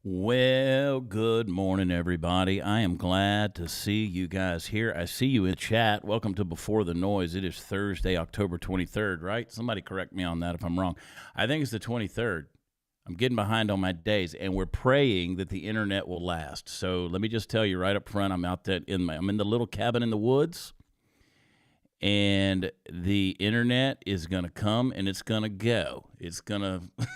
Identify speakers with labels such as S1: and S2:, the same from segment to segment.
S1: Well, good morning, everybody. I am glad to see you guys here. I see you in chat. Welcome to Before the Noise. It is Thursday, October 23rd, right? Somebody correct me on that if I'm wrong. I think it's the 23rd. I'm getting behind on my days, and we're praying that the internet will last. So let me just tell you right up front, I'm in the little cabin in the woods, and the internet is going to come and it's going to go. It's going to...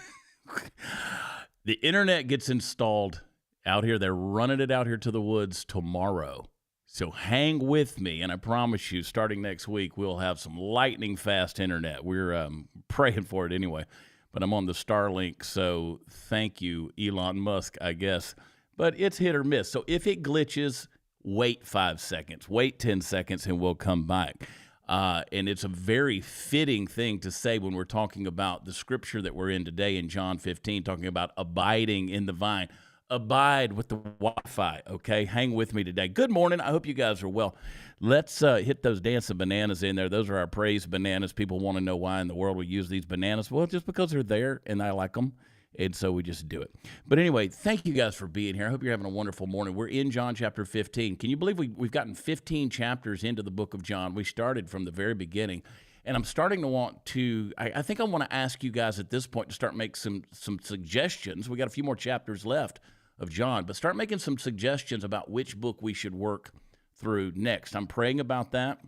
S1: The internet gets installed out here. They're running it out here to the woods tomorrow. So hang with me, and I promise you, starting next week, we'll have some lightning fast internet. We're praying for it anyway. But I'm on the Starlink, so thank you, Elon Musk, I guess. But it's hit or miss. So if it glitches, wait 5 seconds, wait 10 seconds, and we'll come back. And it's a very fitting thing to say when we're talking about the scripture that we're in today in John 15, talking about abiding in the vine. Abide with the Wi-Fi, okay? Hang with me today. Good morning. I hope you guys are well. Let's hit those dancing bananas in there. Those are our praise bananas. People want to know why in the world we use these bananas. Well, just because they're there and I like them. And so we just do it. But anyway, thank you guys for being here. I hope you're having a wonderful morning. We're in John chapter 15. Can you believe we've gotten 15 chapters into the book of John? We started from the very beginning. And I'm starting to want to, I think I want to ask you guys at this point to start making some suggestions. We got a few more chapters left of John, but start making some suggestions about which book we should work through next. I'm praying about that.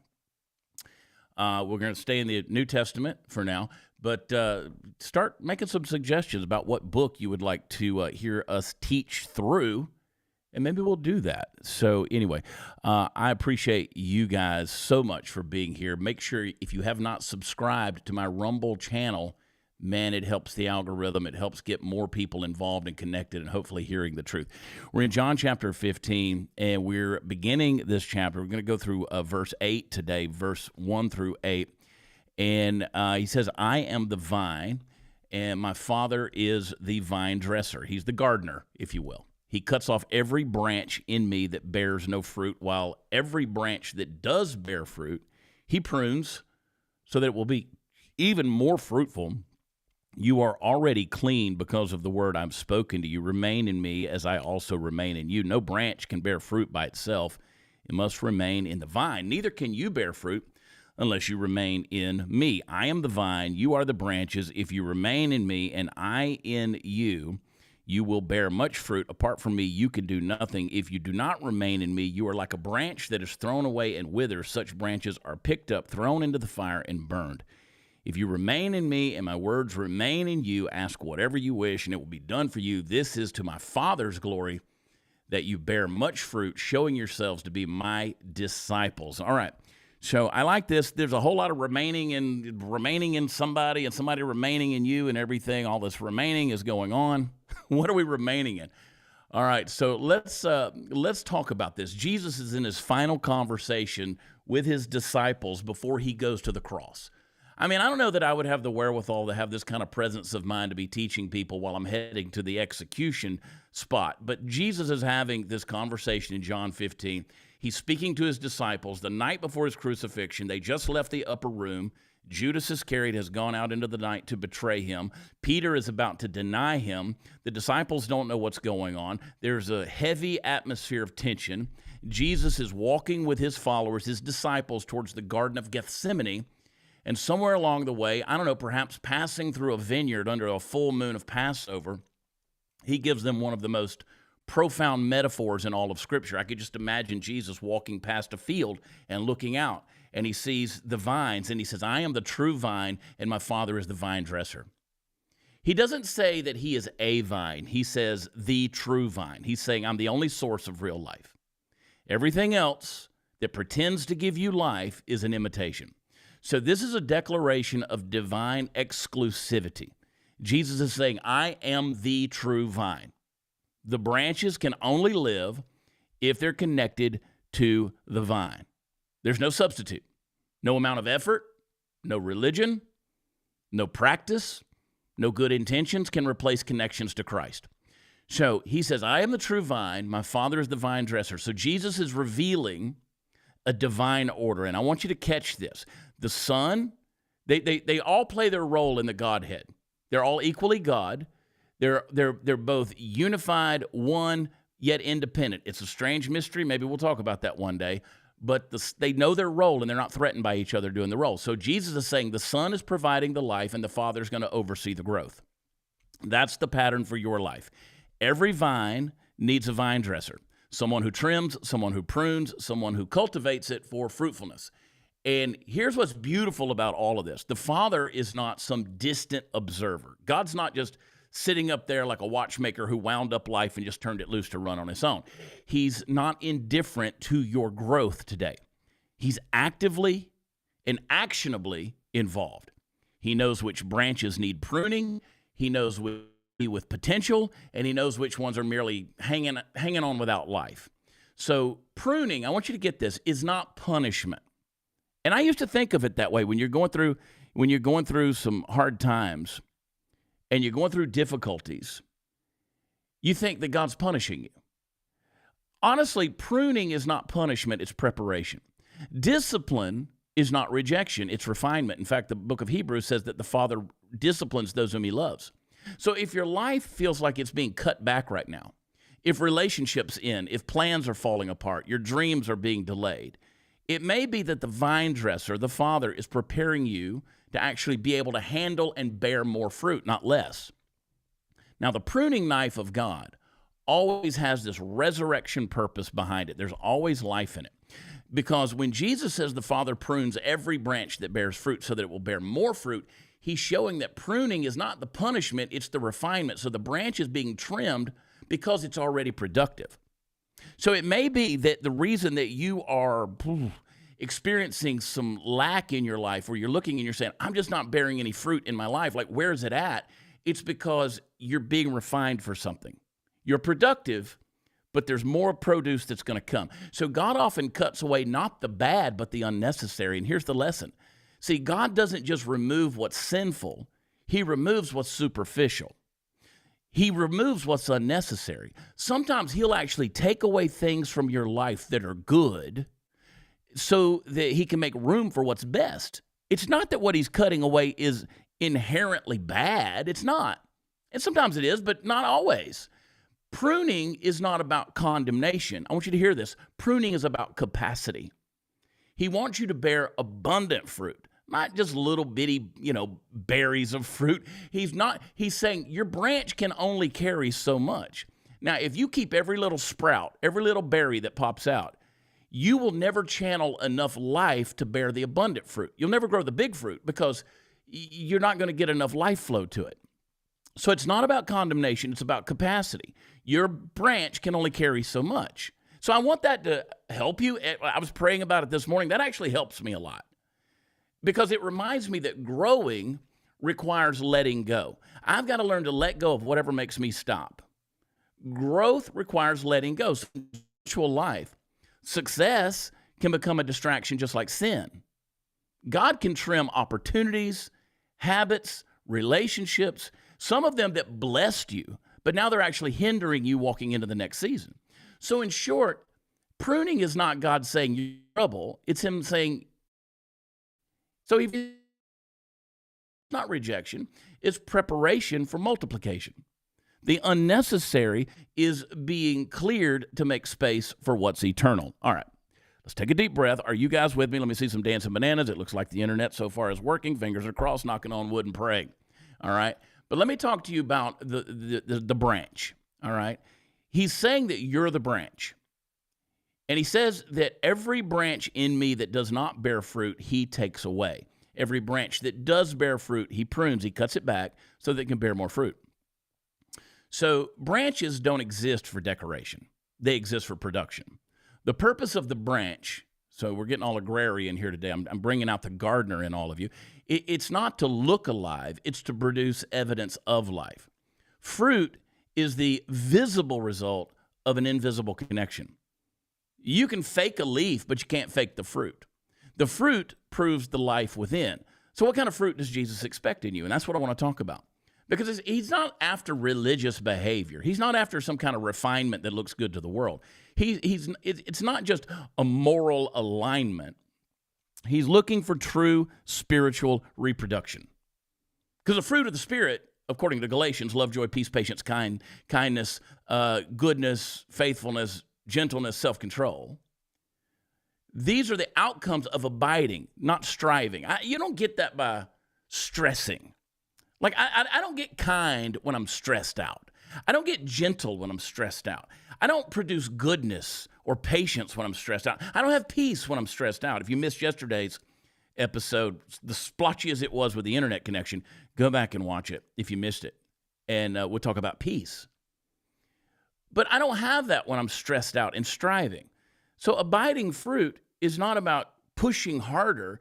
S1: We're going to stay in the New Testament for now. But start making some suggestions about what book you would like to hear us teach through, and maybe we'll do that. So anyway, I appreciate you guys so much for being here. Make sure if you have not subscribed to my Rumble channel, man, it helps the algorithm. It helps get more people involved and connected and hopefully hearing the truth. We're in John chapter 15, and we're beginning this chapter. We're going to go through verse 8 today, verse 1 through 8. And he says, I am the vine, and my Father is the vine dresser. He's the gardener, if you will. He cuts off every branch in me that bears no fruit, while every branch that does bear fruit, he prunes so that it will be even more fruitful. You are already clean because of the word I've spoken to you. Remain in me as I also remain in you. No branch can bear fruit by itself. It must remain in the vine. Neither can you bear fruit unless you remain in me. I am the vine, you are the branches. If you remain in me and I in you, you will bear much fruit. Apart from me, you can do nothing. If you do not remain in me, you are like a branch that is thrown away and withers. Such branches are picked up, thrown into the fire, and burned. If you remain in me and my words remain in you, ask whatever you wish, and it will be done for you. This is to my Father's glory, that you bear much fruit, showing yourselves to be my disciples. All right. So I like this. There's a whole lot of remaining in somebody and somebody remaining in you and everything. All this remaining is going on. What are we remaining in? All right, so let's talk about this. Jesus is in his final conversation with his disciples before he goes to the cross. I mean, I don't know that I would have the wherewithal to have this kind of presence of mind to be teaching people while I'm heading to the execution spot. But Jesus is having this conversation in John 15. He's speaking to his disciples the night before his crucifixion. They just left the upper room. Judas Iscariot has gone out into the night to betray him. Peter is about to deny him. The disciples don't know what's going on. There's a heavy atmosphere of tension. Jesus is walking with his followers, his disciples, towards the Garden of Gethsemane. And somewhere along the way, I don't know, perhaps passing through a vineyard under a full moon of Passover, he gives them one of the most profound metaphors in all of Scripture. I could just imagine Jesus walking past a field and looking out, and he sees the vines, and he says, I am the true vine, and my Father is the vine dresser. He doesn't say that he is a vine. He says the true vine. He's saying, I'm the only source of real life. Everything else that pretends to give you life is an imitation. So this is a declaration of divine exclusivity. Jesus is saying, I am the true vine. The branches can only live if they're connected to the vine. There's no substitute. No amount of effort, no religion, no practice, no good intentions can replace connections to Christ. So he says, I am the true vine. My Father is the vine dresser. So Jesus is revealing a divine order. And I want you to catch this. The Son, they all play their role in the Godhead. They're all equally God. They're both unified, one, yet independent. It's a strange mystery. Maybe we'll talk about that one day. But they know their role, and they're not threatened by each other doing the role. So Jesus is saying the Son is providing the life, and the Father is going to oversee the growth. That's the pattern for your life. Every vine needs a vine dresser, someone who trims, someone who prunes, someone who cultivates it for fruitfulness. And here's what's beautiful about all of this. The Father is not some distant observer. God's not just sitting up there like a watchmaker who wound up life and just turned it loose to run on its own. He's not indifferent to your growth today. He's actively and actionably involved. He knows which branches need pruning. He knows which with potential, and he knows which ones are merely hanging on without life. So pruning, I want you to get this, is not punishment. And I used to think of it that way when you're going through some hard times and you're going through difficulties, you think that God's punishing you. Honestly, pruning is not punishment, it's preparation. Discipline is not rejection, it's refinement. In fact, the book of Hebrews says that the Father disciplines those whom he loves. So if your life feels like it's being cut back right now, if relationships end, if plans are falling apart, your dreams are being delayed, it may be that the vine dresser, the Father, is preparing you to actually be able to handle and bear more fruit, not less. Now, the pruning knife of God always has this resurrection purpose behind it. There's always life in it. Because when Jesus says the Father prunes every branch that bears fruit so that it will bear more fruit, he's showing that pruning is not the punishment, it's the refinement. So the branch is being trimmed because it's already productive. So it may be that the reason that you are experiencing some lack in your life, where you're looking and you're saying, I'm just not bearing any fruit in my life, like where's it at? It's because you're being refined for something. You're productive, but there's more produce that's going to come. So God often cuts away not the bad, but the unnecessary. And here's the lesson. See, God doesn't just remove what's sinful. He removes what's superficial. He removes what's unnecessary. Sometimes he'll actually take away things from your life that are good so that he can make room for what's best. It's not that what he's cutting away is inherently bad. It's not. And sometimes it is, but not always. Pruning is not about condemnation. I want you to hear this. Pruning is about capacity. He wants you to bear abundant fruit, not just little bitty, berries of fruit. He's saying your branch can only carry so much. Now, if you keep every little sprout, every little berry that pops out, you will never channel enough life to bear the abundant fruit. You'll never grow the big fruit because you're not going to get enough life flow to it. So it's not about condemnation, it's about capacity. Your branch can only carry so much. So I want that to help you. I was praying about it this morning. That actually helps me a lot because it reminds me that growing requires letting go. I've got to learn to let go of whatever makes me stop. Growth requires letting go. Spiritual life, success can become a distraction just like sin. God can trim opportunities, habits, relationships, some of them that blessed you, but now they're actually hindering you walking into the next season. So in short, pruning is not God saying you're in trouble. It's him saying, so it's not rejection, it's preparation for multiplication. The unnecessary is being cleared to make space for what's eternal. All right, let's take a deep breath. Are you guys with me? Let me see some dancing bananas. It looks like the internet so far is working. Fingers are crossed, knocking on wood and praying. All right, but let me talk to you about the branch. All right. He's saying that you're the branch. And he says that every branch in me that does not bear fruit, he takes away. Every branch that does bear fruit, he prunes, he cuts it back so that it can bear more fruit. So branches don't exist for decoration. They exist for production. The purpose of the branch, so we're getting all agrarian here today. I'm bringing out the gardener in all of you. It's not to look alive. It's to produce evidence of life. Fruit is the visible result of an invisible connection. You can fake a leaf, but you can't fake the fruit. The fruit proves the life within. So what kind of fruit does Jesus expect in you? And that's what I want to talk about. Because he's not after religious behavior. He's not after some kind of refinement that looks good to the world. It's not just a moral alignment. He's looking for true spiritual reproduction. Because the fruit of the Spirit according to Galatians, love, joy, peace, patience, kindness, goodness, faithfulness, gentleness, self-control. These are the outcomes of abiding, not striving. You don't get that by stressing. Like, I don't get kind when I'm stressed out. I don't get gentle when I'm stressed out. I don't produce goodness or patience when I'm stressed out. I don't have peace when I'm stressed out. If you missed yesterday's episode, the splotchy as it was with the internet connection, go back and watch it if you missed it. And we'll talk about peace. But I don't have that when I'm stressed out and striving. So abiding fruit is not about pushing harder.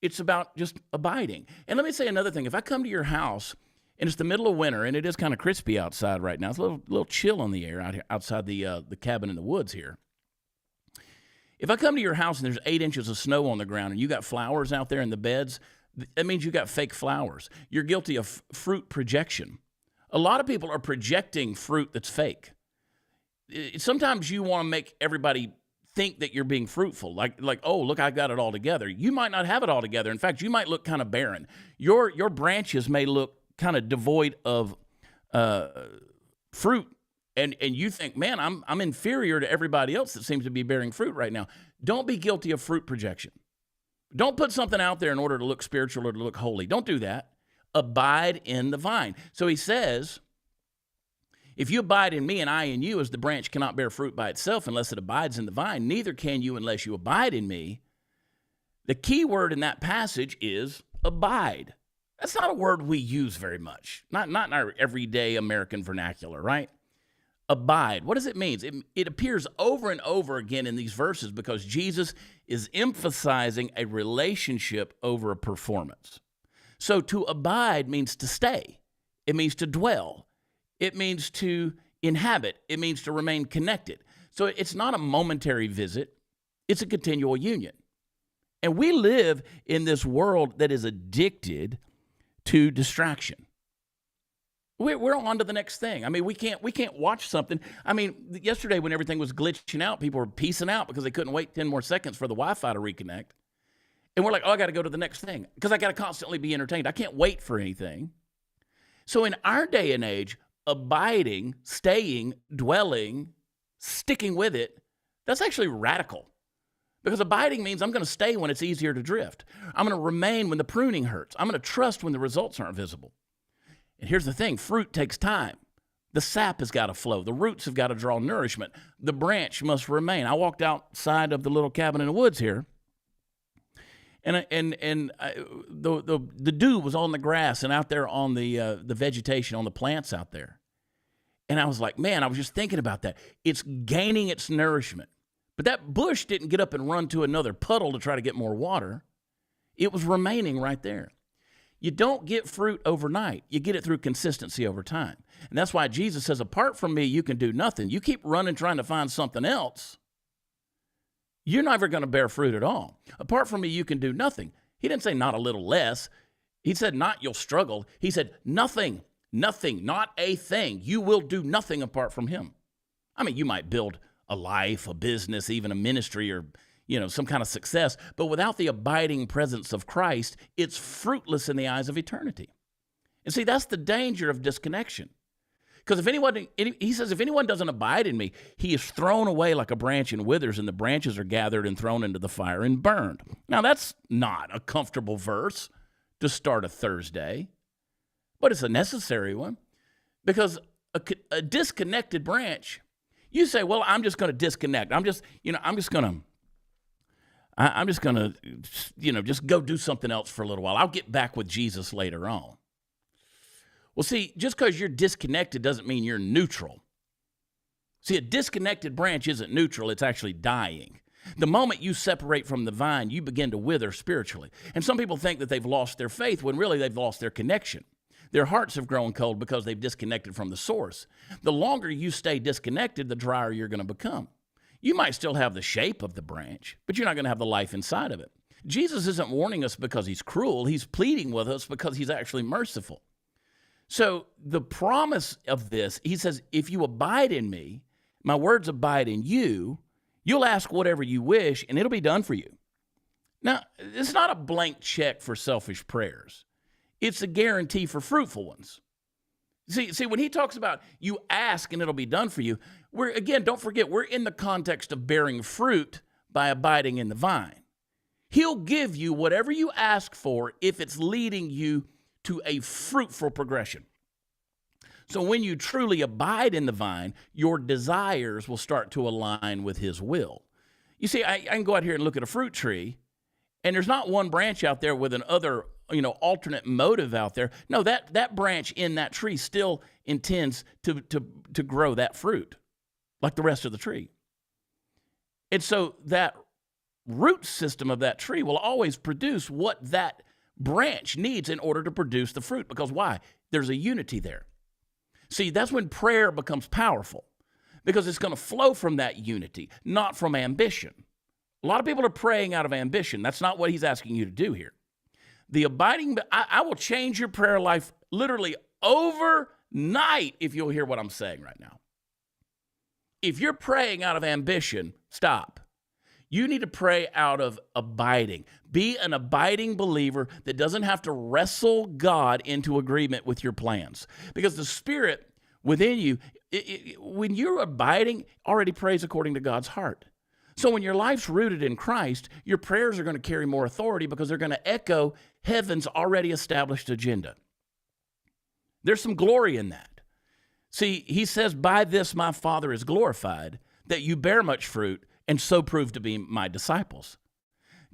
S1: It's about just abiding. And let me say another thing. If I come to your house and it's the middle of winter and it is kind of crispy outside right now, it's a little chill in the air out here, outside the cabin in the woods here. If I come to your house and there's 8 inches of snow on the ground and you got flowers out there in the beds, that means you got fake flowers. You're guilty of fruit projection. A lot of people are projecting fruit that's fake. Sometimes you want to make everybody think that you're being fruitful, like, oh, look, I got it all together. You might not have it all together. In fact, you might look kind of barren. Your branches may look kind of devoid of fruit, and you think, man, I'm inferior to everybody else that seems to be bearing fruit right now. Don't be guilty of fruit projection. Don't put something out there in order to look spiritual or to look holy. Don't do that. Abide in the vine. So he says, if you abide in me and I in you, as the branch cannot bear fruit by itself unless it abides in the vine, neither can you unless you abide in me. The key word in that passage is abide. That's not a word we use very much, not in our everyday American vernacular, right? Abide. What does it mean? It appears over and over again in these verses because Jesus is emphasizing a relationship over a performance. So to abide means to stay. It means to dwell. It means to inhabit. It means to remain connected. So it's not a momentary visit. It's a continual union. And we live in this world that is addicted to distraction. We're on to the next thing. I mean, we can't watch something. I mean, yesterday when everything was glitching out, people were peacing out because they couldn't wait 10 more seconds for the Wi-Fi to reconnect. And we're like, oh, I got to go to the next thing because I got to constantly be entertained. I can't wait for anything. So in our day and age, abiding, staying, dwelling, sticking with it, that's actually radical. Because abiding means I'm going to stay when it's easier to drift. I'm going to remain when the pruning hurts. I'm going to trust when the results aren't visible. And here's the thing, fruit takes time. The sap has got to flow. The roots have got to draw nourishment. The branch must remain. I walked outside of the little cabin in the woods here, and the dew was on the grass and out there on the vegetation, on the plants out there. And I was like, man, I was just thinking about that. It's gaining its nourishment. But that bush didn't get up and run to another puddle to try to get more water. It was remaining right there. You don't get fruit overnight. You get it through consistency over time. And that's why Jesus says, apart from me, you can do nothing. You keep running trying to find something else, you're never going to bear fruit at all. Apart from me, you can do nothing. He didn't say not a little less. He said not you'll struggle. He said nothing, not a thing. You will do nothing apart from him. I mean, you might build a life, a business, even a ministry, or some kind of success, but without the abiding presence of Christ, it's fruitless in the eyes of eternity. And see, that's the danger of disconnection. Because he says, if anyone doesn't abide in me, he is thrown away like a branch and withers, and the branches are gathered and thrown into the fire and burned. Now, that's not a comfortable verse to start a Thursday, but it's a necessary one. Because a disconnected branch, you say, well, I'm just going to disconnect. I'm just going to just go do something else for a little while. I'll get back with Jesus later on. Well, see, just because you're disconnected doesn't mean you're neutral. See, a disconnected branch isn't neutral. It's actually dying. The moment you separate from the vine, you begin to wither spiritually. And some people think that they've lost their faith when really they've lost their connection. Their hearts have grown cold because they've disconnected from the source. The longer you stay disconnected, the drier you're going to become. You might still have the shape of the branch, but you're not going to have the life inside of it. Jesus isn't warning us because he's cruel. He's pleading with us because he's actually merciful. So the promise of this, he says, if you abide in me, my words abide in you, you'll ask whatever you wish, and it'll be done for you. Now, it's not a blank check for selfish prayers. It's a guarantee for fruitful ones. See, when he talks about you ask and it'll be done for you, don't forget, we're in the context of bearing fruit by abiding in the vine. He'll give you whatever you ask for if it's leading you to a fruitful progression. So when you truly abide in the vine, your desires will start to align with his will. You see, I can go out here and look at a fruit tree, and there's not one branch out there with another, alternate motive out there. No, that branch in that tree still intends to grow that fruit like the rest of the tree. And so that root system of that tree will always produce what that branch needs in order to produce the fruit. Because why? There's a unity there. See, that's when prayer becomes powerful, because it's going to flow from that unity, not from ambition. A lot of people are praying out of ambition. That's not what he's asking you to do here. The abiding, I will change your prayer life literally overnight if you'll hear what I'm saying right now. If you're praying out of ambition, stop. You need to pray out of abiding. Be an abiding believer that doesn't have to wrestle God into agreement with your plans. Because the Spirit within you, when you're abiding, already prays according to God's heart. So when your life's rooted in Christ, your prayers are going to carry more authority because they're going to echo heaven's already established agenda. There's some glory in that. See, he says, by this my Father is glorified, that you bear much fruit, and so prove to be my disciples.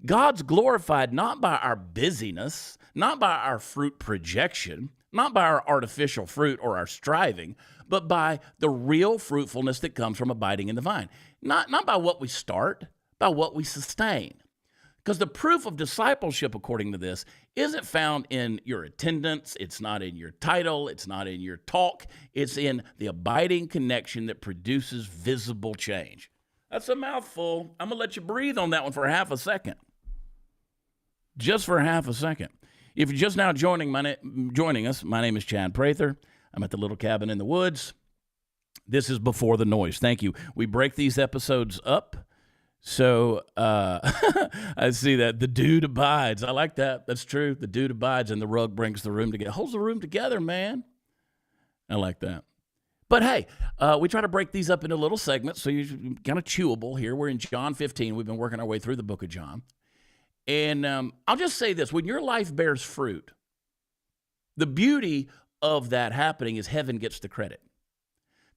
S1: God's glorified not by our busyness, not by our fruit projection, not by our artificial fruit or our striving, but by the real fruitfulness that comes from abiding in the vine. Not by what we start, by what we sustain. Because the proof of discipleship, according to this, isn't found in your attendance, it's not in your title, it's not in your talk, it's in the abiding connection that produces visible change. That's a mouthful. I'm going to let you breathe on that one for half a second. Just for half a second. If you're just now joining us, my name is Chad Prather. I'm at the little cabin in the woods. This is Before the Noise. Thank you. We break these episodes up. So I see that. The dude abides. I like that. That's true. The dude abides and the rug brings the room together. Holds the room together, man. I like that. But hey, we try to break these up into little segments, so you're kind of chewable here. We're in John 15. We've been working our way through the book of John. And I'll just say this. When your life bears fruit, the beauty of that happening is heaven gets the credit.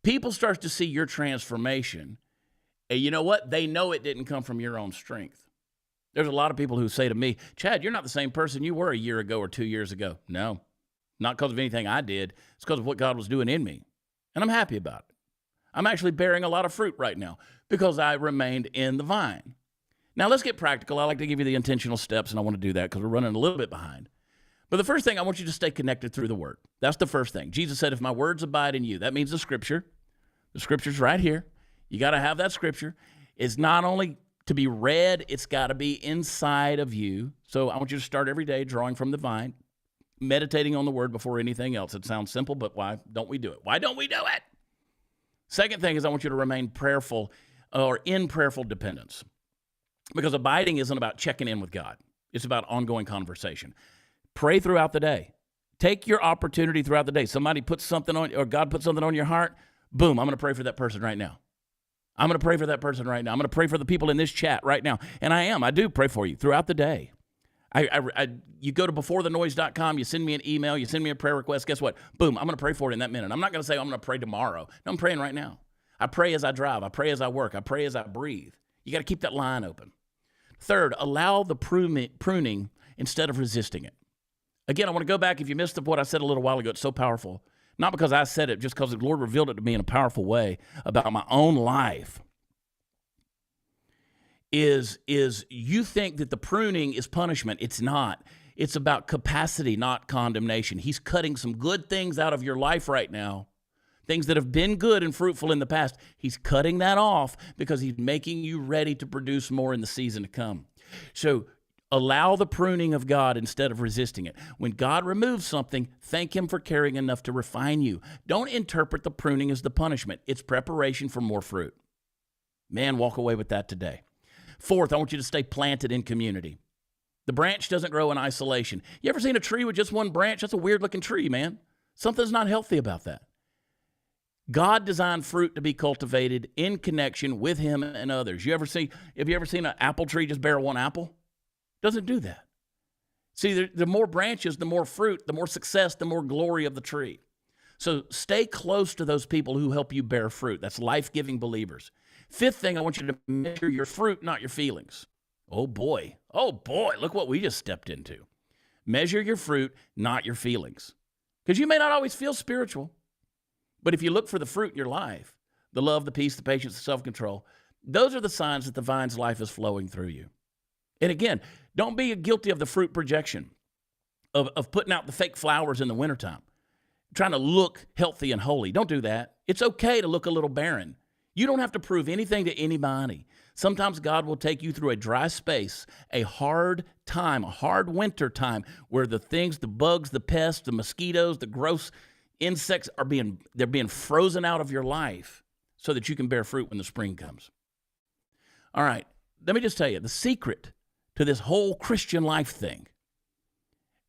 S1: People start to see your transformation, and you know what? They know it didn't come from your own strength. There's a lot of people who say to me, Chad, you're not the same person you were a year ago or 2 years ago. No, not because of anything I did. It's because of what God was doing in me. And I'm happy about it. I'm actually bearing a lot of fruit right now because I remained in the vine. Now, let's get practical. I like to give you the intentional steps, and I want to do that because we're running a little bit behind. But the first thing, I want you to stay connected through the Word. That's the first thing. Jesus said, if my words abide in you, that means the Scripture. The Scripture's right here. You got to have that Scripture. It's not only to be read, it's got to be inside of you. So I want you to start every day drawing from the vine, meditating on the Word before anything else. It sounds simple, but why don't we do it? Why don't we do it? Second thing is I want you to remain prayerful or in prayerful dependence, because abiding isn't about checking in with God. It's about ongoing conversation. Pray throughout the day. Take your opportunity throughout the day. Somebody puts something on, or God puts something on your heart, boom, I'm going to pray for that person right now. I'm going to pray for that person right now. I'm going to pray for the people in this chat right now. And I do pray for you throughout the day. You go to beforethenoise.com, you send me an email, you send me a prayer request, guess what? Boom, I'm going to pray for it in that minute. I'm not going to say I'm going to pray tomorrow. No, I'm praying right now. I pray as I drive. I pray as I work. I pray as I breathe. You got to keep that line open. Third, allow the pruning instead of resisting it. Again, I want to go back. If you missed what I said a little while ago, it's so powerful. Not because I said it, just because the Lord revealed it to me in a powerful way about my own life. Is you think that the pruning is punishment. It's not. It's about capacity, not condemnation. He's cutting some good things out of your life right now, things that have been good and fruitful in the past. He's cutting that off because he's making you ready to produce more in the season to come. So allow the pruning of God instead of resisting it. When God removes something, thank him for caring enough to refine you. Don't interpret the pruning as the punishment. It's preparation for more fruit. Man, walk away with that today. Fourth, I want you to stay planted in community. The branch doesn't grow in isolation. You ever seen a tree with just one branch? That's a weird-looking tree, man. Something's not healthy about that. God designed fruit to be cultivated in connection with him and others. Have you ever seen an apple tree just bear one apple? Doesn't do that. See, the more branches, the more fruit, the more success, the more glory of the tree. So stay close to those people who help you bear fruit. That's life-giving believers. Fifth thing, I want you to measure your fruit, not your feelings. Oh boy, look what we just stepped into. Measure your fruit, not your feelings. Because you may not always feel spiritual, but if you look for the fruit in your life, the love, the peace, the patience, the self-control, those are the signs that the vine's life is flowing through you. And again, don't be guilty of the fruit projection, of putting out the fake flowers in the wintertime, trying to look healthy and holy. Don't do that. It's okay to look a little barren. You don't have to prove anything to anybody. Sometimes God will take you through a dry space, a hard time, a hard winter time, where the things, the bugs, the pests, the mosquitoes, the gross insects they're being frozen out of your life so that you can bear fruit when the spring comes. All right, let me just tell you, the secret to this whole Christian life thing,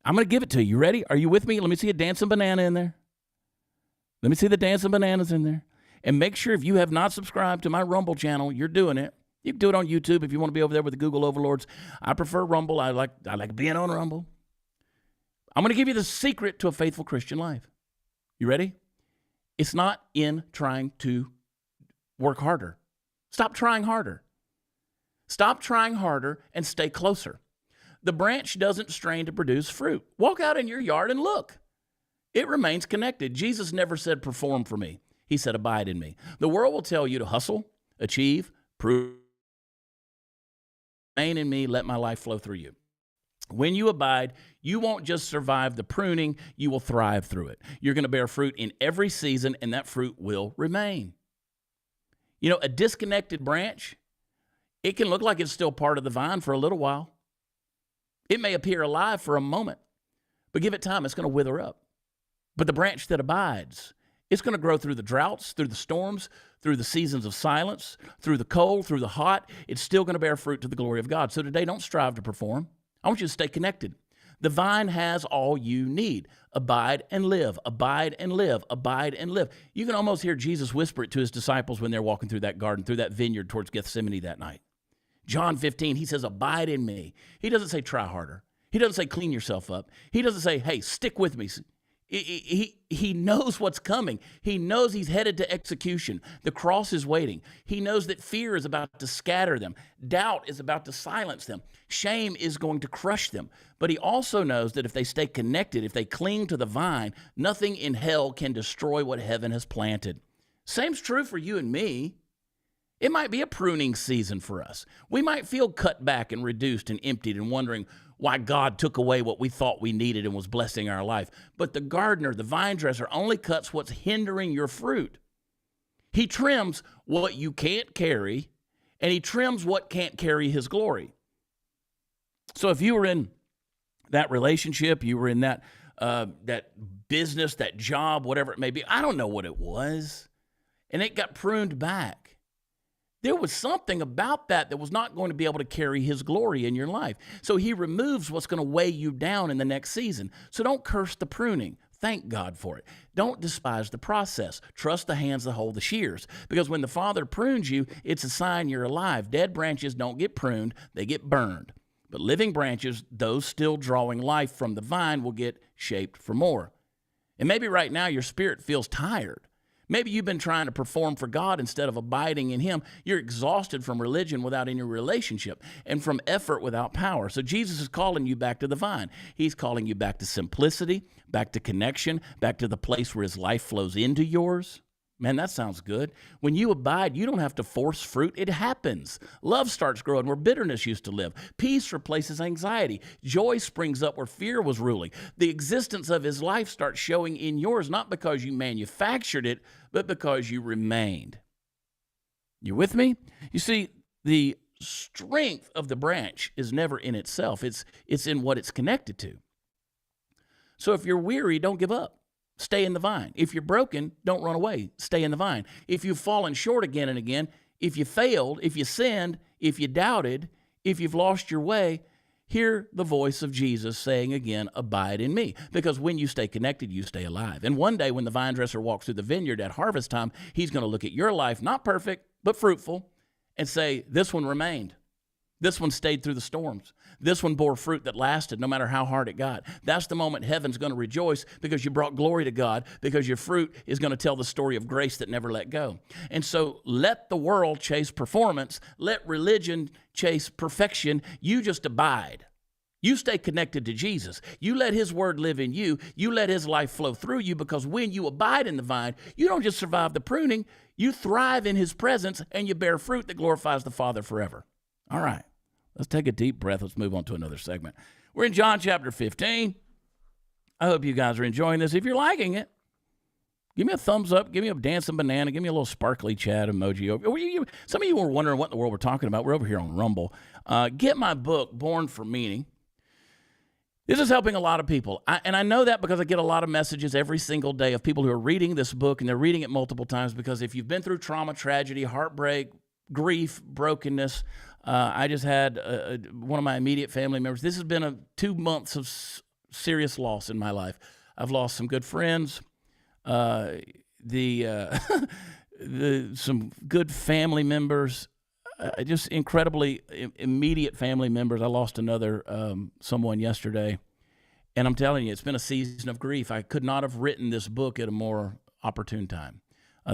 S1: I'm going to give it to you. You ready? Are you with me? Let me see a dancing banana in there. Let me see the dancing bananas in there. And make sure if you have not subscribed to my Rumble channel, you're doing it. You can do it on YouTube if you want to be over there with the Google overlords. I prefer Rumble. I like being on Rumble. I'm going to give you the secret to a faithful Christian life. You ready? It's not in trying to work harder. Stop trying harder. Stop trying harder and stay closer. The branch doesn't strain to produce fruit. Walk out in your yard and look. It remains connected. Jesus never said, perform for me. He said, abide in me. The world will tell you to hustle, achieve, prove, remain in me, let my life flow through you. When you abide, you won't just survive the pruning, you will thrive through it. You're going to bear fruit in every season, and that fruit will remain. You know, a disconnected branch, it can look like it's still part of the vine for a little while. It may appear alive for a moment, but give it time, it's going to wither up. But the branch that abides, it's going to grow through the droughts, through the storms, through the seasons of silence, through the cold, through the hot. It's still going to bear fruit to the glory of God. So today, don't strive to perform. I want you to stay connected. The vine has all you need. Abide and live, abide and live, abide and live. You can almost hear Jesus whisper it to his disciples when they're walking through that garden, through that vineyard towards Gethsemane that night. John 15, he says, abide in me. He doesn't say try harder. He doesn't say clean yourself up. He doesn't say, hey, stick with me. He knows what's coming. He knows he's headed to execution. The cross is waiting. He knows that fear is about to scatter them. Doubt is about to silence them. Shame is going to crush them. But he also knows that if they stay connected, if they cling to the vine, nothing in hell can destroy what heaven has planted. Same's true for you and me. It might be a pruning season for us. We might feel cut back and reduced and emptied and wondering why God took away what we thought we needed and was blessing our life. But the gardener, the vine dresser, only cuts what's hindering your fruit. He trims what you can't carry, and he trims what can't carry his glory. So if you were in that relationship, you were in that business, that job, whatever it may be, I don't know what it was, and it got pruned back. There was something about that was not going to be able to carry his glory in your life. So he removes what's going to weigh you down in the next season. So don't curse the pruning. Thank God for it. Don't despise the process. Trust the hands that hold the shears. Because when the Father prunes you, it's a sign you're alive. Dead branches don't get pruned, they get burned. But living branches, those still drawing life from the vine, will get shaped for more. And maybe right now your spirit feels tired. Maybe you've been trying to perform for God instead of abiding in him. You're exhausted from religion without any relationship and from effort without power. So Jesus is calling you back to the vine. He's calling you back to simplicity, back to connection, back to the place where his life flows into yours. Man, that sounds good. When you abide, you don't have to force fruit. It happens. Love starts growing where bitterness used to live. Peace replaces anxiety. Joy springs up where fear was ruling. The existence of his life starts showing in yours, not because you manufactured it, but because you remained. You with me? You see, the strength of the branch is never in itself. It's in what it's connected to. So if you're weary, don't give up. Stay in the vine. If you're broken, don't run away. Stay in the vine. If you've fallen short again and again, if you failed, if you sinned, if you doubted, if you've lost your way, hear the voice of Jesus saying again, abide in me. Because when you stay connected, you stay alive. And one day when the vine dresser walks through the vineyard at harvest time, he's going to look at your life, not perfect, but fruitful, and say, this one remained. This one stayed through the storms. This one bore fruit that lasted no matter how hard it got. That's the moment heaven's going to rejoice because you brought glory to God, because your fruit is going to tell the story of grace that never let go. And so let the world chase performance. Let religion chase perfection. You just abide. You stay connected to Jesus. You let his word live in you. You let his life flow through you, because when you abide in the vine, you don't just survive the pruning. You thrive in his presence, and you bear fruit that glorifies the Father forever. All right. Let's take a deep breath. Let's move on to another segment. We're in John chapter 15. I hope you guys are enjoying this. If you're liking it, give me a thumbs up. Give me a dancing banana. Give me a little sparkly chat emoji. Some of you were wondering what in the world we're talking about. We're over here on Rumble. Get my book, Born for Meaning. This is helping a lot of people. And I know that because I get a lot of messages every single day of people who are reading this book, and they're reading it multiple times, because if you've been through trauma, tragedy, heartbreak, grief, brokenness, I just had one of my immediate family members. This has been 2 months of serious loss in my life. I've lost some good friends, some good family members, just incredibly immediate family members. I lost another someone yesterday, and I'm telling you, it's been a season of grief. I could not have written this book at a more opportune time.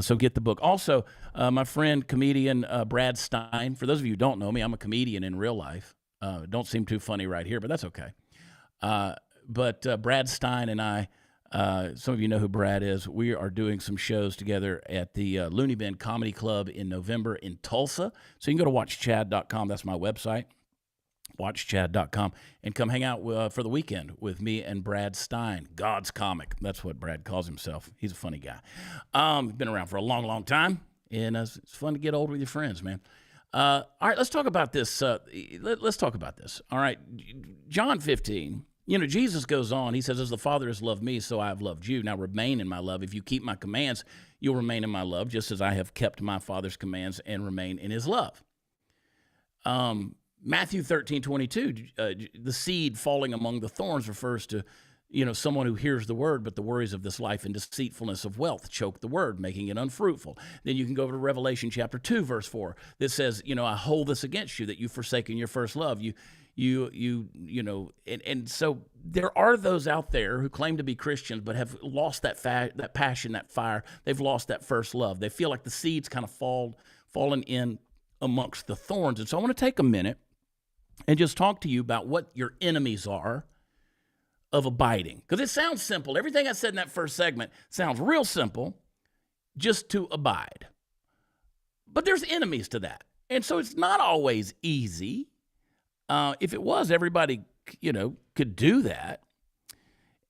S1: So get the book. Also, my friend, comedian Brad Stein. For those of you who don't know me, I'm a comedian in real life. Don't seem too funny right here, but that's okay. But Brad Stein and I, some of you know who Brad is. We are doing some shows together at the Looney Bin Comedy Club in November in Tulsa. So you can go to watchchad.com. That's my website. WatchChad.com, and come hang out for the weekend with me and Brad Stein, God's comic. That's what Brad calls himself. He's a funny guy. Been around for a long, long time, and it's fun to get old with your friends, man. All right, let's talk about this. Let's talk about this. All right, John 15. Jesus goes on. He says, as the Father has loved me, so I have loved you. Now remain in my love. If you keep my commands, you'll remain in my love, just as I have kept my Father's commands and remain in his love. Matthew 13:22, the seed falling among the thorns refers to, someone who hears the word, but the worries of this life and deceitfulness of wealth choke the word, making it unfruitful. Then you can go over to Revelation chapter 2, verse 4, that says, I hold this against you, that you've forsaken your first love. And so there are those out there who claim to be Christians, but have lost that passion, that fire. They've lost that first love. They feel like the seeds kind of fallen in amongst the thorns. And so I want to take a minute and just talk to you about what your enemies are of abiding. Because it sounds simple. Everything I said in that first segment sounds real simple, just to abide. But there's enemies to that. And so it's not always easy. If it was, everybody, could do that.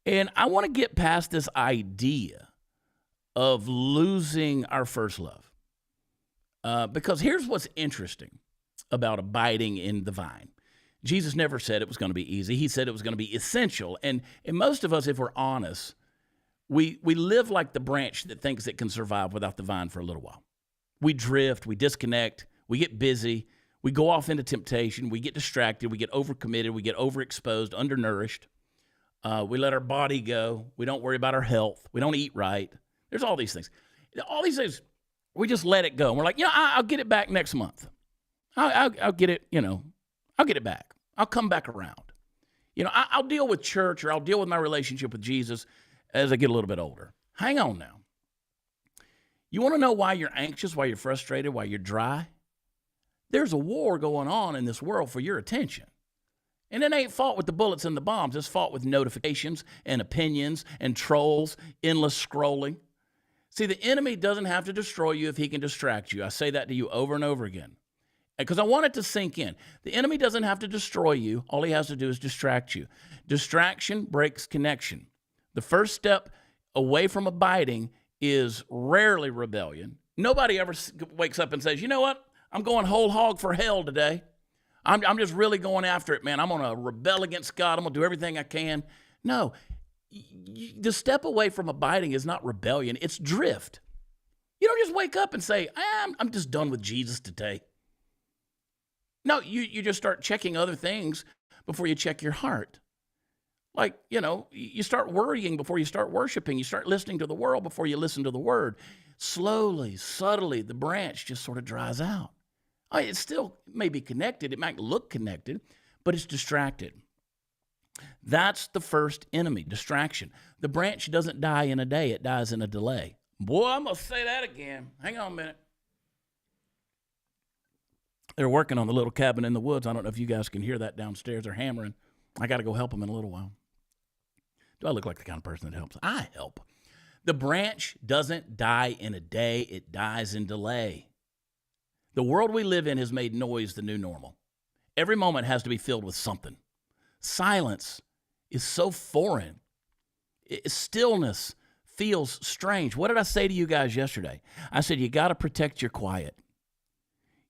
S1: And I want to get past this idea of losing our first love. Because here's what's interesting about abiding in the vine. Jesus never said it was going to be easy. He said it was going to be essential. And most of us, if we're honest, we live like the branch that thinks it can survive without the vine for a little while. We drift, we disconnect, we get busy, we go off into temptation, we get distracted, we get overcommitted, we get overexposed, undernourished. We let our body go. We don't worry about our health. We don't eat right. There's all these things. All these things, we just let it go. And we're like, I'll get it back next month. I'll get it, I'll get it back. I'll come back around. I'll deal with church, or I'll deal with my relationship with Jesus as I get a little bit older. Hang on now. You want to know why you're anxious, why you're frustrated, why you're dry? There's a war going on in this world for your attention. And it ain't fought with the bullets and the bombs. It's fought with notifications and opinions and trolls, endless scrolling. See, the enemy doesn't have to destroy you if he can distract you. I say that to you over and over again, because I want it to sink in. The enemy doesn't have to destroy you. All he has to do is distract you. Distraction breaks connection. The first step away from abiding is rarely rebellion. Nobody ever wakes up and says, you know what? I'm going whole hog for hell today. I'm just really going after it, man. I'm going to rebel against God. I'm going to do everything I can. No, the step away from abiding is not rebellion. It's drift. You don't just wake up and say, I'm just done with Jesus today. No, you just start checking other things before you check your heart. Like, you start worrying before you start worshiping. You start listening to the world before you listen to the word. Slowly, subtly, the branch just sort of dries out. It still may be connected. It might look connected, but it's distracted. That's the first enemy, distraction. The branch doesn't die in a day. It dies in a delay. Boy, I'm going to say that again. Hang on a minute. They're working on the little cabin in the woods. I don't know if you guys can hear that downstairs. They're hammering. I got to go help them in a little while. Do I look like the kind of person that helps? I help. The branch doesn't die in a day. It dies in delay. The world we live in has made noise the new normal. Every moment has to be filled with something. Silence is so foreign. Stillness feels strange. What did I say to you guys yesterday? I said, you got to protect your quiet.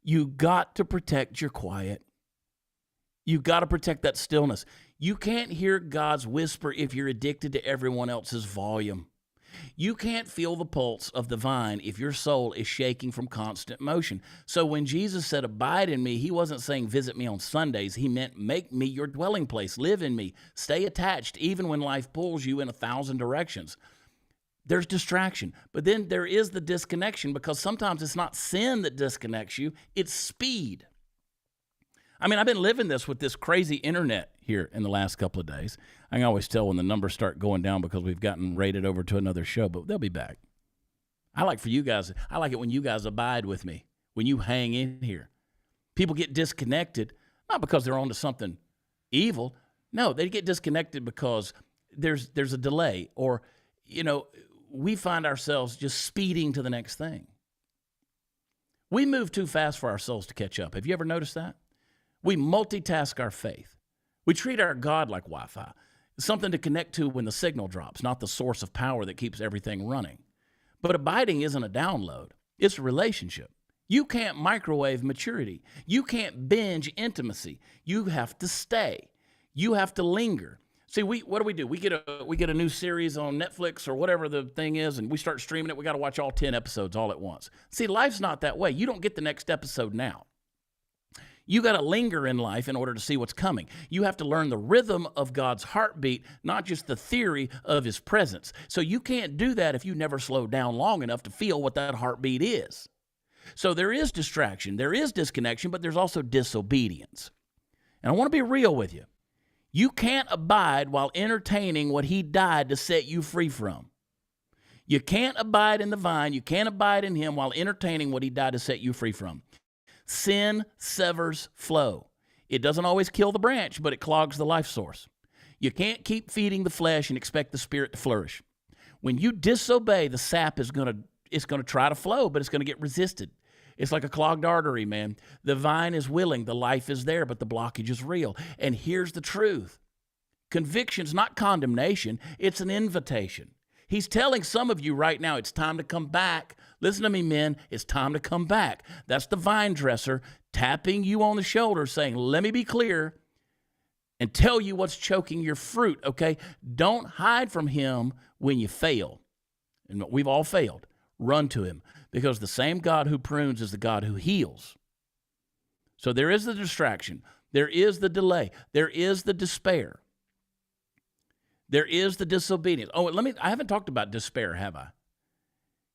S1: You got to protect your quiet. You got to protect that stillness. You can't hear God's whisper if you're addicted to everyone else's volume. You can't feel the pulse of the vine if your soul is shaking from constant motion. So when Jesus said, abide in me, he wasn't saying visit me on Sundays. He meant make me your dwelling place. Live in me. Stay attached even when life pulls you in 1,000 directions. There's distraction. But then there is the disconnection, because sometimes it's not sin that disconnects you. It's speed. I've been living this with this crazy internet here in the last couple of days. I can always tell when the numbers start going down because we've gotten rated over to another show, but they'll be back. I like it when you guys abide with me, when you hang in here. People get disconnected, not because they're onto something evil. No, they get disconnected because there's a delay, or, we find ourselves just speeding to the next thing. We move too fast for our souls to catch up. Have you ever noticed that? We multitask our faith. We treat our God like Wi-Fi, something to connect to when the signal drops, not the source of power that keeps everything running. But abiding isn't a download. It's a relationship. You can't microwave maturity. You can't binge intimacy. You have to stay. You have to linger. See, what do? We get a new series on Netflix or whatever the thing is, and we start streaming it. We got to watch all 10 episodes all at once. See, life's not that way. You don't get the next episode now. You got to linger in life in order to see what's coming. You have to learn the rhythm of God's heartbeat, not just the theory of his presence. So you can't do that if you never slow down long enough to feel what that heartbeat is. So there is distraction, there is disconnection, but there's also disobedience. And I want to be real with you. You can't abide while entertaining what he died to set you free from. You can't abide in the vine. You can't abide in him while entertaining what he died to set you free from. Sin severs flow. It doesn't always kill the branch, but it clogs the life source. You can't keep feeding the flesh and expect the spirit to flourish. When you disobey, the sap is going to try to flow, but it's going to get resisted. It's like a clogged artery, man. The vine is willing, the life is there, but the blockage is real. And here's the truth. Conviction's not condemnation, it's an invitation. He's telling some of you right now, it's time to come back. Listen to me, men, it's time to come back. That's the vine dresser tapping you on the shoulder saying, let me be clear and tell you what's choking your fruit, okay? Don't hide from him when you fail. And we've all failed. Run to him, because the same God who prunes is the God who heals. So there is the distraction. There is the delay. There is the despair. There is the disobedience. Oh, I haven't talked about despair, have I?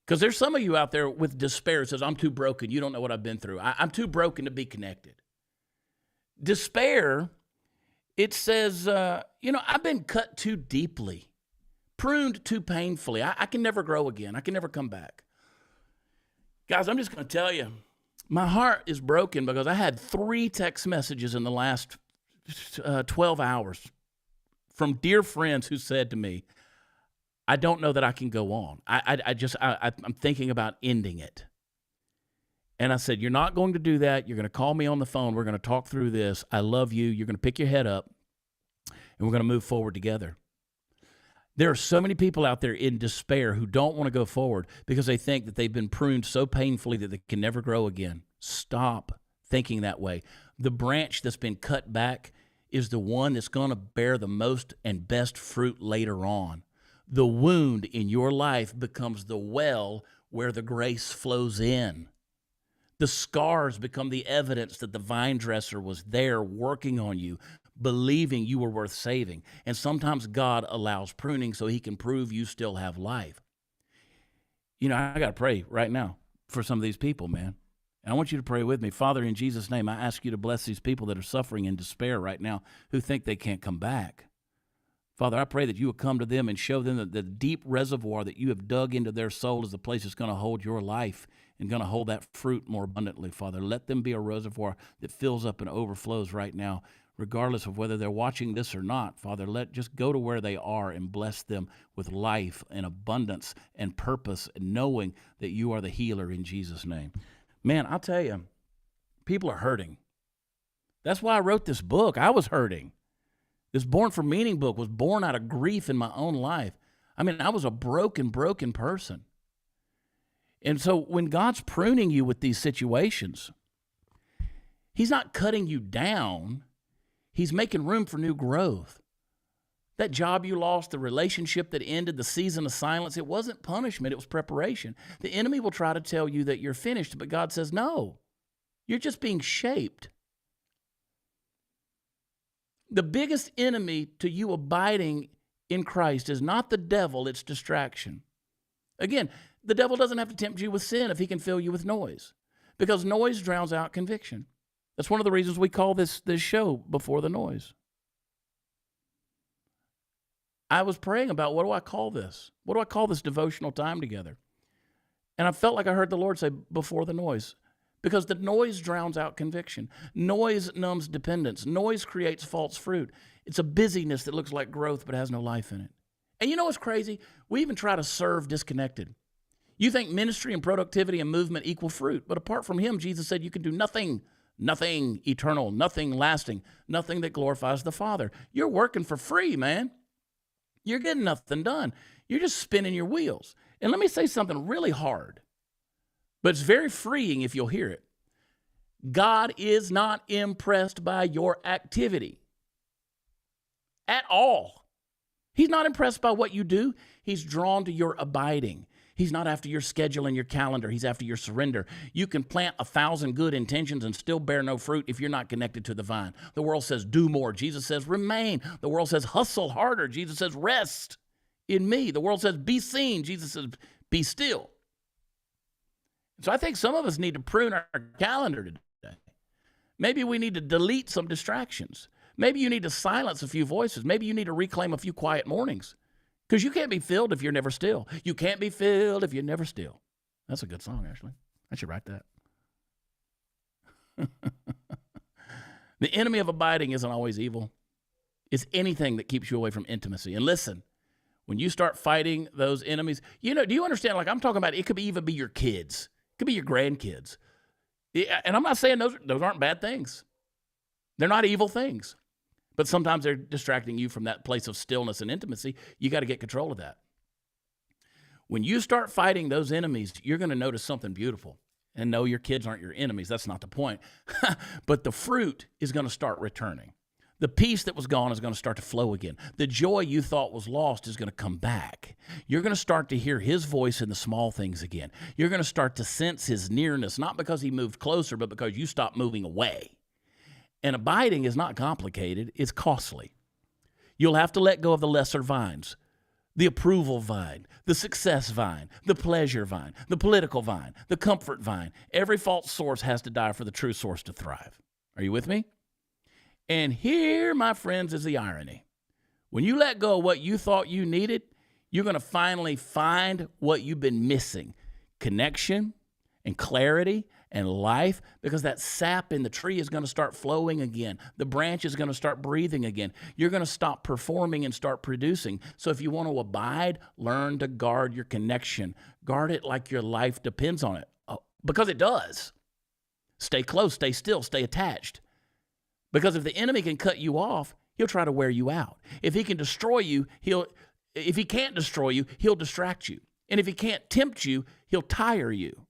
S1: Because there's some of you out there with despair that says, I'm too broken. You don't know what I've been through. I'm too broken to be connected. Despair, it says, I've been cut too deeply, pruned too painfully. I can never grow again. I can never come back. Guys, I'm just going to tell you, my heart is broken because I had 3 text messages in the last 12 hours from dear friends who said to me, I don't know that I can go on. I'm thinking about ending it. And I said, you're not going to do that. You're going to call me on the phone. We're going to talk through this. I love you. You're going to pick your head up, and we're going to move forward together. There are so many people out there in despair who don't want to go forward because they think that they've been pruned so painfully that they can never grow again. Stop thinking that way. The branch that's been cut back is the one that's going to bear the most and best fruit later on. The wound in your life becomes the well where the grace flows in. The scars become the evidence that the vine dresser was there working on you, believing you were worth saving. And sometimes God allows pruning so he can prove you still have life. You know, I got to pray right now for some of these people, man. And I want you to pray with me. Father, in Jesus' name, I ask you to bless these people that are suffering in despair right now, who think they can't come back. Father, I pray that you will come to them and show them that the deep reservoir that you have dug into their soul is the place that's going to hold your life and going to hold that fruit more abundantly, Father. Let them be a reservoir that fills up and overflows right now, regardless of whether they're watching this or not. Father, just go to where they are and bless them with life and abundance and purpose, and knowing that you are the healer in Jesus' name. Man, I'll tell you, people are hurting. That's why I wrote this book. I was hurting. This Born for Meaning book was born out of grief in my own life. I mean, I was a broken person. And so when God's pruning you with these situations, he's not cutting you down. He's making room for new growth. That job you lost, the relationship that ended, the season of silence, it wasn't punishment, it was preparation. The enemy will try to tell you that you're finished, but God says, no, you're just being shaped. The biggest enemy to you abiding in Christ is not the devil, it's distraction. Again, the devil doesn't have to tempt you with sin if he can fill you with noise, because noise drowns out conviction. That's one of the reasons we call this show Before the Noise. I was praying about, what do I call this? What do I call this devotional time together? And I felt like I heard the Lord say, Before the Noise. Because the noise drowns out conviction. Noise numbs dependence. Noise creates false fruit. It's a busyness that looks like growth but has no life in it. And you know what's crazy? We even try to serve disconnected. You think ministry and productivity and movement equal fruit, but apart from him, Jesus said you can do nothing eternal, nothing lasting, nothing that glorifies the Father. You're working for free, man. You're getting nothing done. You're just spinning your wheels. And let me say something really hard, but it's very freeing if you'll hear it. God is not impressed by your activity at all. He's not impressed by what you do. He's drawn to your abiding. He's not after your schedule and your calendar. He's after your surrender. You can plant 1,000 good intentions and still bear no fruit if you're not connected to the vine. The world says, do more. Jesus says, remain. The world says, hustle harder. Jesus says, rest in me. The world says, be seen. Jesus says, be still. So I think some of us need to prune our calendar today. Maybe we need to delete some distractions. Maybe you need to silence a few voices. Maybe you need to reclaim a few quiet mornings. Because you can't be filled if you're never still. You can't be filled if you're never still. That's a good song, actually. I should write that. The enemy of abiding isn't always evil. It's anything that keeps you away from intimacy. And listen, when you start fighting those enemies, do you understand, like I'm talking about, it could even be your kids. It could be your grandkids. And I'm not saying those aren't bad things. They're not evil things. But sometimes they're distracting you from that place of stillness and intimacy. You got to get control of that. When you start fighting those enemies, you're going to notice something beautiful. And no, your kids aren't your enemies. That's not the point. But the fruit is going to start returning. The peace that was gone is going to start to flow again. The joy you thought was lost is going to come back. You're going to start to hear his voice in the small things again. You're going to start to sense his nearness, not because he moved closer, but because you stopped moving away. And abiding is not complicated, it's costly. You'll have to let go of the lesser vines, the approval vine, the success vine, the pleasure vine, the political vine, the comfort vine. Every false source has to die for the true source to thrive. Are you with me? And here, my friends, is the irony. When you let go of what you thought you needed, you're going to finally find what you've been missing: connection and clarity and life, because that sap in the tree is going to start flowing again. The branch is going to start breathing again. You're going to stop performing and start producing. So if you want to abide, learn to guard your connection. Guard it like your life depends on it, because it does. Stay close, stay still, stay attached. Because if the enemy can cut you off, he'll try to wear you out. If he can destroy you, if he can't destroy you, he'll distract you. And if he can't tempt you, he'll tire you.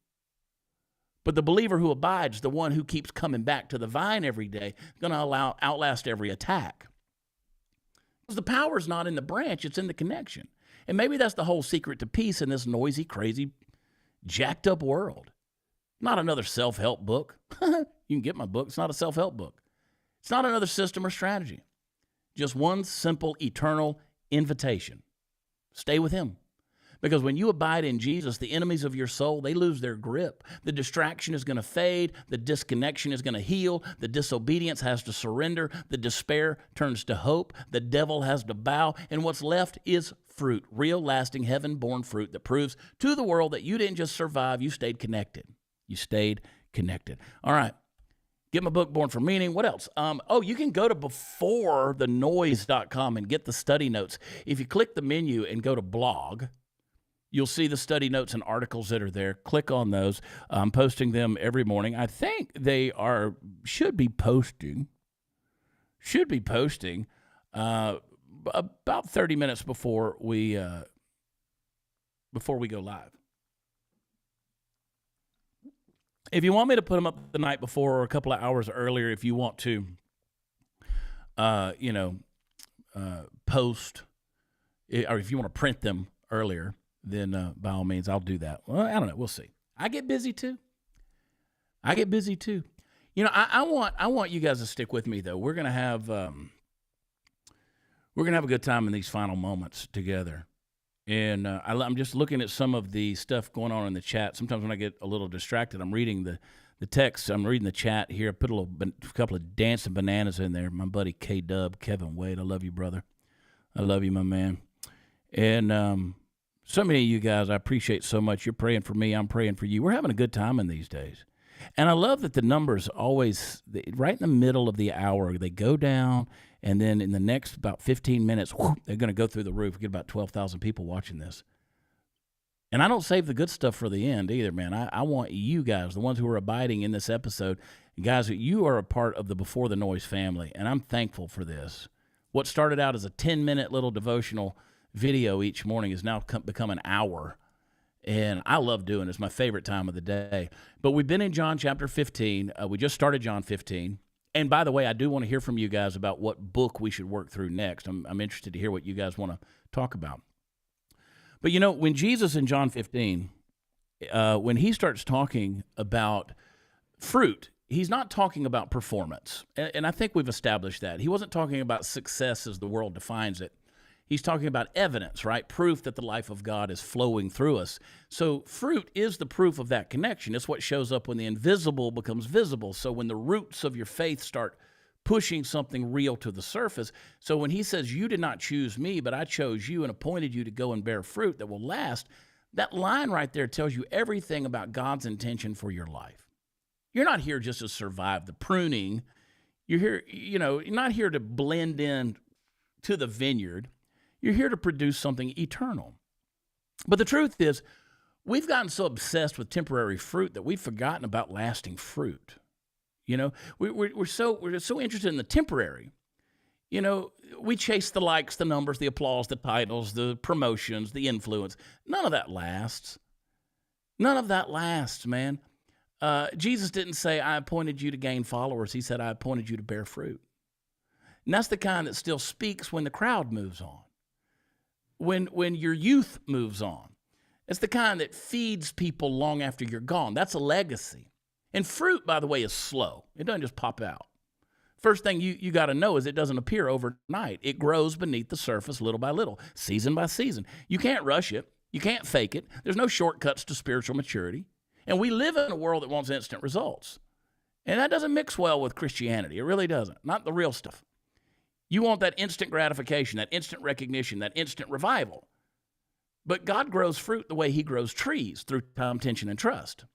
S1: But the believer who abides, the one who keeps coming back to the vine every day, is going to outlast every attack. Because the power is not in the branch, it's in the connection. And maybe that's the whole secret to peace in this noisy, crazy, jacked up world. Not another self-help book. You can get my book. It's not a self-help book. It's not another system or strategy. Just one simple, eternal invitation. Stay with him. Because when you abide in Jesus, the enemies of your soul, they lose their grip. The distraction is going to fade. The disconnection is going to heal. The disobedience has to surrender. The despair turns to hope. The devil has to bow. And what's left is fruit, real, lasting, heaven-born fruit that proves to the world that you didn't just survive, you stayed connected. You stayed connected. All right. Get my book, Born for Meaning. What else? You can go to beforethenoise.com and get the study notes. If you click the menu and go to blog, you'll see the study notes and articles that are there. Click on those. I'm posting them every morning. I think they should be posting about 30 minutes before we go live. If you want me to put them up the night before or a couple of hours earlier, if you want to, post, or if you want to print them earlier, then by all means, I'll do that. Well, I don't know. We'll see. I get busy too. You know, I want you guys to stick with me though. We're gonna have a good time in these final moments together. And I'm just looking at some of the stuff going on in the chat. Sometimes when I get a little distracted, I'm reading the text. I'm reading the chat here. I put a couple of dancing bananas in there. My buddy K-Dub, Kevin Wade, I love you, brother. I love you, my man. And so many of you guys I appreciate so much. You're praying for me. I'm praying for you. We're having a good time in these days. And I love that the numbers always, right in the middle of the hour, they go down, and then in the next about 15 minutes, whoop, they're going to go through the roof. We get about 12,000 people watching this. And I don't save the good stuff for the end either, man. I want you guys, the ones who are abiding in this episode, guys, you are a part of the Before the Noise family, and I'm thankful for this. What started out as a 10-minute little devotional video each morning has now become an hour. And I love doing it. It's my favorite time of the day. But we've been in John chapter 15. We just started John 15. And by the way, I do want to hear from you guys about what book we should work through next. I'm interested to hear what you guys want to talk about. But you know, when Jesus in John 15, when he starts talking about fruit, he's not talking about performance. And I think we've established that. He wasn't talking about success as the world defines it. He's talking about evidence, right? Proof that the life of God is flowing through us. So fruit is the proof of that connection. It's what shows up when the invisible becomes visible. So when the roots of your faith start pushing something real to the surface. So when he says, you did not choose me, but I chose you and appointed you to go and bear fruit that will last, that line right there tells you everything about God's intention for your life. You're not here just to survive the pruning. You're here, you're not here to blend in to the vineyard. You're here to produce something eternal. But the truth is, we've gotten so obsessed with temporary fruit that we've forgotten about lasting fruit. You know, we're so interested in the temporary. You know, we chase the likes, the numbers, the applause, the titles, the promotions, the influence. None of that lasts. None of that lasts, man. Jesus didn't say, I appointed you to gain followers. He said, I appointed you to bear fruit. And that's the kind that still speaks when the crowd moves on. When your youth moves on. It's the kind that feeds people long after you're gone. That's a legacy. And fruit, by the way, is slow. It doesn't just pop out. First thing you got to know is it doesn't appear overnight. It grows beneath the surface little by little, season by season. You can't rush it. You can't fake it. There's no shortcuts to spiritual maturity. And we live in a world that wants instant results. And that doesn't mix well with Christianity. It really doesn't. Not the real stuff. You want that instant gratification, that instant recognition, that instant revival. But God grows fruit the way he grows trees, through time, tension, and trust.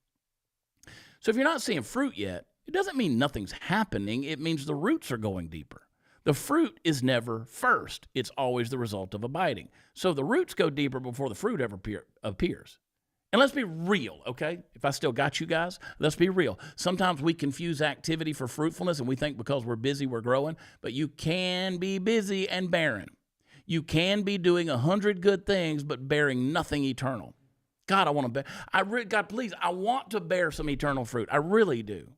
S1: So if you're not seeing fruit yet, it doesn't mean nothing's happening. It means the roots are going deeper. The fruit is never first. It's always the result of abiding. So the roots go deeper before the fruit ever appears. And let's be real, okay? If I still got you guys, let's be real. Sometimes we confuse activity for fruitfulness, and we think because we're busy, we're growing. But you can be busy and barren. You can be doing 100 good things, but bearing nothing eternal. God, I want to bear. God, please, I want to bear some eternal fruit. I really do.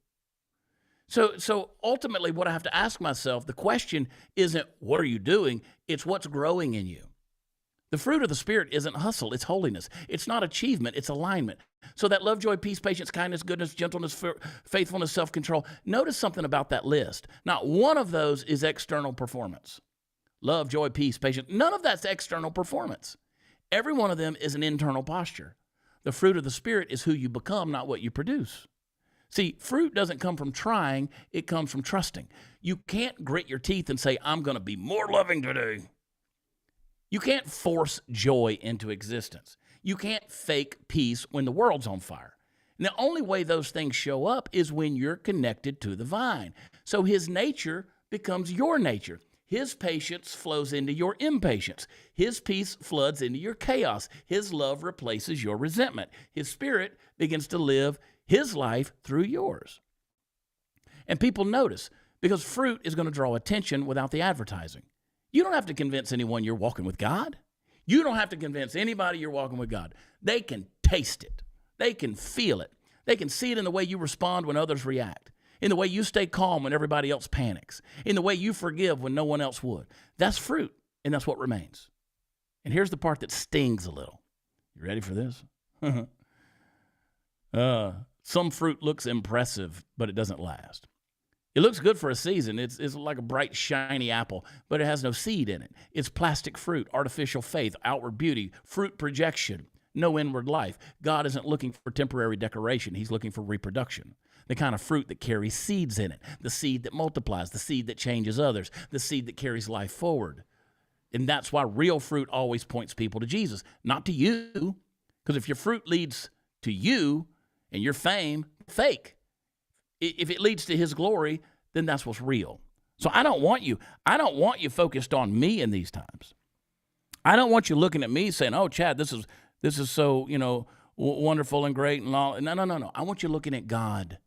S1: So ultimately, what I have to ask myself, the question isn't, what are you doing? It's what's growing in you. The fruit of the Spirit isn't hustle, it's holiness. It's not achievement, it's alignment. So that love, joy, peace, patience, kindness, goodness, gentleness, faithfulness, self-control. Notice something about that list. Not one of those is external performance. love, joy, peace, patience. None of that's external performance. Every one of them is an internal posture. The fruit of the Spirit is who you become, not what you produce. See, fruit doesn't come from trying, it comes from trusting. You can't grit your teeth and say, I'm going to be more loving today. You can't force joy into existence. You can't fake peace when the world's on fire. And the only way those things show up is when you're connected to the vine. So his nature becomes your nature. His patience flows into your impatience. His peace floods into your chaos. His love replaces your resentment. His Spirit begins to live his life through yours. And people notice, because fruit is going to draw attention without the advertising. You don't have to convince anyone you're walking with God. You don't have to convince anybody you're walking with God. They can taste it. They can feel it. They can see it in the way you respond when others react, in the way you stay calm when everybody else panics, in the way you forgive when no one else would. That's fruit, and that's what remains. And here's the part that stings a little. You ready for this? Some fruit looks impressive, but it doesn't last. It looks good for a season. It's like a bright, shiny apple, but it has no seed in it. It's plastic fruit, artificial faith, outward beauty, fruit projection, no inward life. God isn't looking for temporary decoration. He's looking for reproduction. The kind of fruit that carries seeds in it, the seed that multiplies, the seed that changes others, the seed that carries life forward. And that's why real fruit always points people to Jesus, not to you. Because if your fruit leads to you and your fame, fake. If it leads to his glory, then that's what's real. So I don't want you focused on me in these times. I don't want you looking at me saying, oh, Chad, this is so, wonderful and great and all. No. I want you looking at God,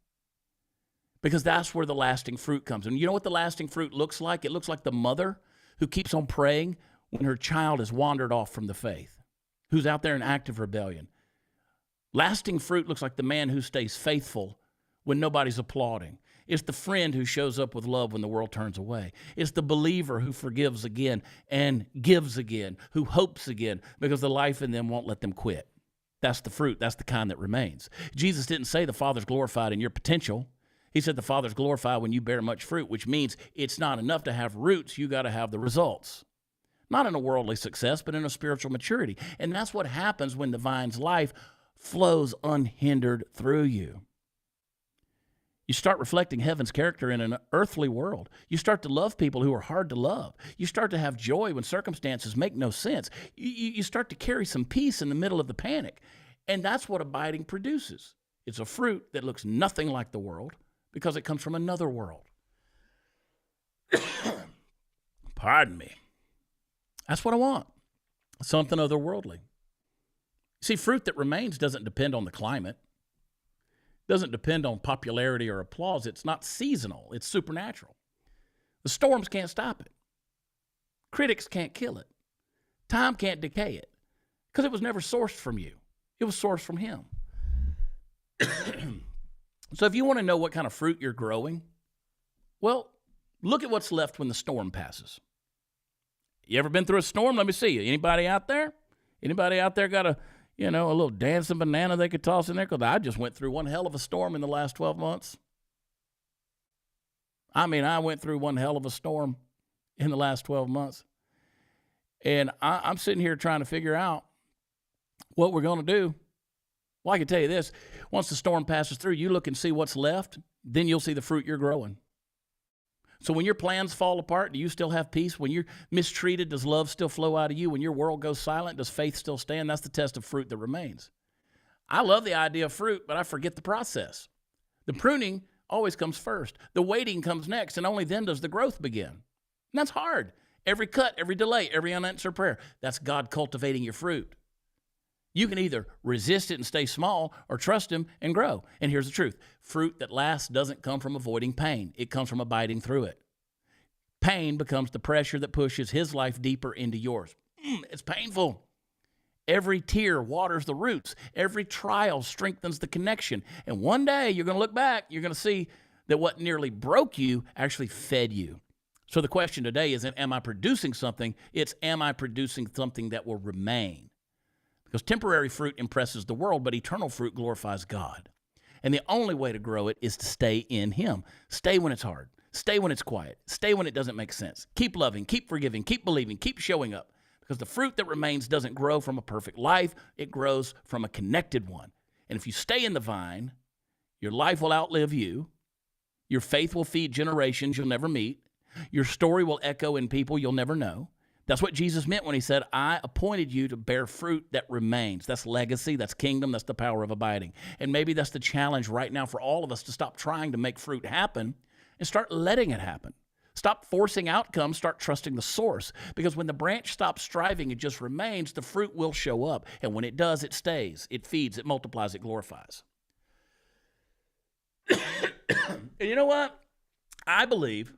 S1: because that's where the lasting fruit comes. And you know what the lasting fruit looks like? It looks like the mother who keeps on praying when her child has wandered off from the faith, who's out there in active rebellion. Lasting fruit looks like the man who stays faithful when nobody's applauding. It's the friend who shows up with love when the world turns away. It's the believer who forgives again and gives again, who hopes again, because the life in them won't let them quit. That's the fruit. That's the kind that remains. Jesus didn't say the Father's glorified in your potential. He said the Father's glorified when you bear much fruit, which means it's not enough to have roots. You got to have the results. Not in a worldly success, but in a spiritual maturity. And that's what happens when the vine's life flows unhindered through you. You start reflecting heaven's character in an earthly world. You start to love people who are hard to love. You start to have joy when circumstances make no sense. You start to carry some peace in the middle of the panic. And that's what abiding produces. It's a fruit that looks nothing like the world because it comes from another world. Pardon me. That's what I want. Something otherworldly. See, fruit that remains doesn't depend on the climate. Doesn't depend on popularity or applause. It's not seasonal. It's supernatural. The storms can't stop it. Critics can't kill it. Time can't decay it, because it was never sourced from you. It was sourced from him. So if you want to know what kind of fruit you're growing, well, look at what's left when the storm passes. You ever been through a storm? Let me see you. Anybody out there? Anybody out there got a little dancing banana they could toss in there? Because I just went through one hell of a storm in the last 12 months. I went through one hell of a storm in the last 12 months. And I'm sitting here trying to figure out what we're going to do. Well, I can tell you this. Once the storm passes through, you look and see what's left, then you'll see the fruit you're growing. So when your plans fall apart, do you still have peace? When you're mistreated, does love still flow out of you? When your world goes silent, does faith still stand? That's the test of fruit that remains. I love the idea of fruit, but I forget the process. The pruning always comes first. The waiting comes next, and only then does the growth begin. And that's hard. Every cut, every delay, every unanswered prayer, that's God cultivating your fruit. You can either resist it and stay small or trust him and grow. And here's the truth. Fruit that lasts doesn't come from avoiding pain. It comes from abiding through it. Pain becomes the pressure that pushes his life deeper into yours. It's painful. Every tear waters the roots. Every trial strengthens the connection. And one day you're going to look back, you're going to see that what nearly broke you actually fed you. So the question today isn't, am I producing something? It's, am I producing something that will remain? Because temporary fruit impresses the world, but eternal fruit glorifies God. And the only way to grow it is to stay in him. Stay when it's hard. Stay when it's quiet. Stay when it doesn't make sense. Keep loving, keep forgiving, keep believing, keep showing up. Because the fruit that remains doesn't grow from a perfect life. It grows from a connected one. And if you stay in the vine, your life will outlive you. Your faith will feed generations you'll never meet. Your story will echo in people you'll never know. That's what Jesus meant when he said, I appointed you to bear fruit that remains. That's legacy, that's kingdom, that's the power of abiding. And maybe that's the challenge right now for all of us, to stop trying to make fruit happen and start letting it happen. Stop forcing outcomes, start trusting the source. Because when the branch stops striving and just remains, the fruit will show up. And when it does, it stays, it feeds, it multiplies, it glorifies. And you know what? I believe,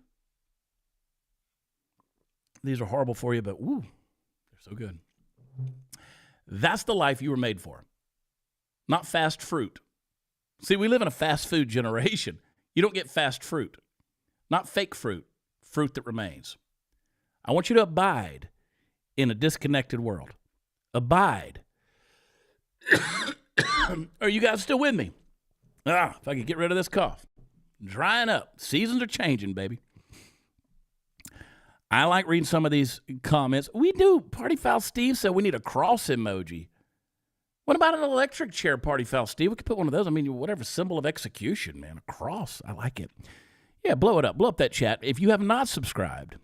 S1: these are horrible for you, but woo, they're so good. That's the life you were made for, not fast fruit. See, we live in a fast food generation. You don't get fast fruit, not fake fruit, fruit that remains. I want you to abide in a disconnected world. Abide. Are you guys still with me? If I could get rid of this cough. Drying up. Seasons are changing, baby. I like reading some of these comments. We do. Party Foul Steve said we need a cross emoji. What about an electric chair, Party Foul Steve? We could put one of those. I mean, whatever, symbol of execution, man. A cross. I like it. Yeah, blow it up. Blow up that chat. If you have not subscribed,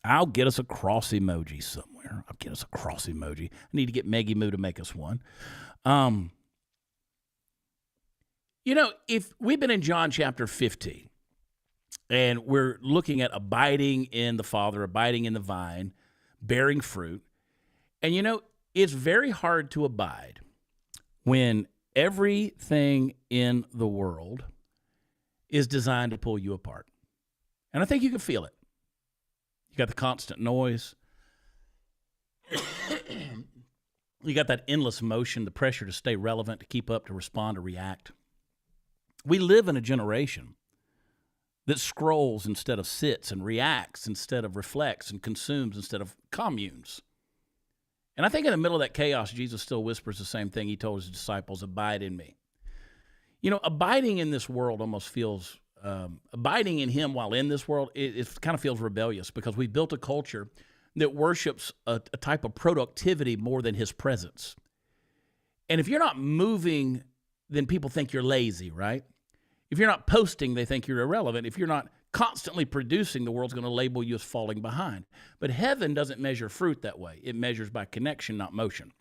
S1: I'll get us a cross emoji somewhere. I'll get us a cross emoji. I need to get Maggie Moo to make us one. You know, if we've been in John chapter 15, and we're looking at abiding in the Father, abiding in the vine, bearing fruit. And, you know, it's very hard to abide when everything in the world is designed to pull you apart. And I think you can feel it. You got the constant noise. You got that endless motion, the pressure to stay relevant, to keep up, to respond, to react. We live in a generation that scrolls instead of sits, and reacts instead of reflects, and consumes instead of communes. And I think in the middle of that chaos, Jesus still whispers the same thing he told his disciples, abide in me. You know, abiding in this world almost feels, abiding in him while in this world, it kind of feels rebellious, because we built a culture that worships a type of productivity more than his presence. And if you're not moving, then people think you're lazy, right? If you're not posting, they think you're irrelevant. If you're not constantly producing, the world's going to label you as falling behind. But heaven doesn't measure fruit that way. It measures by connection, not motion.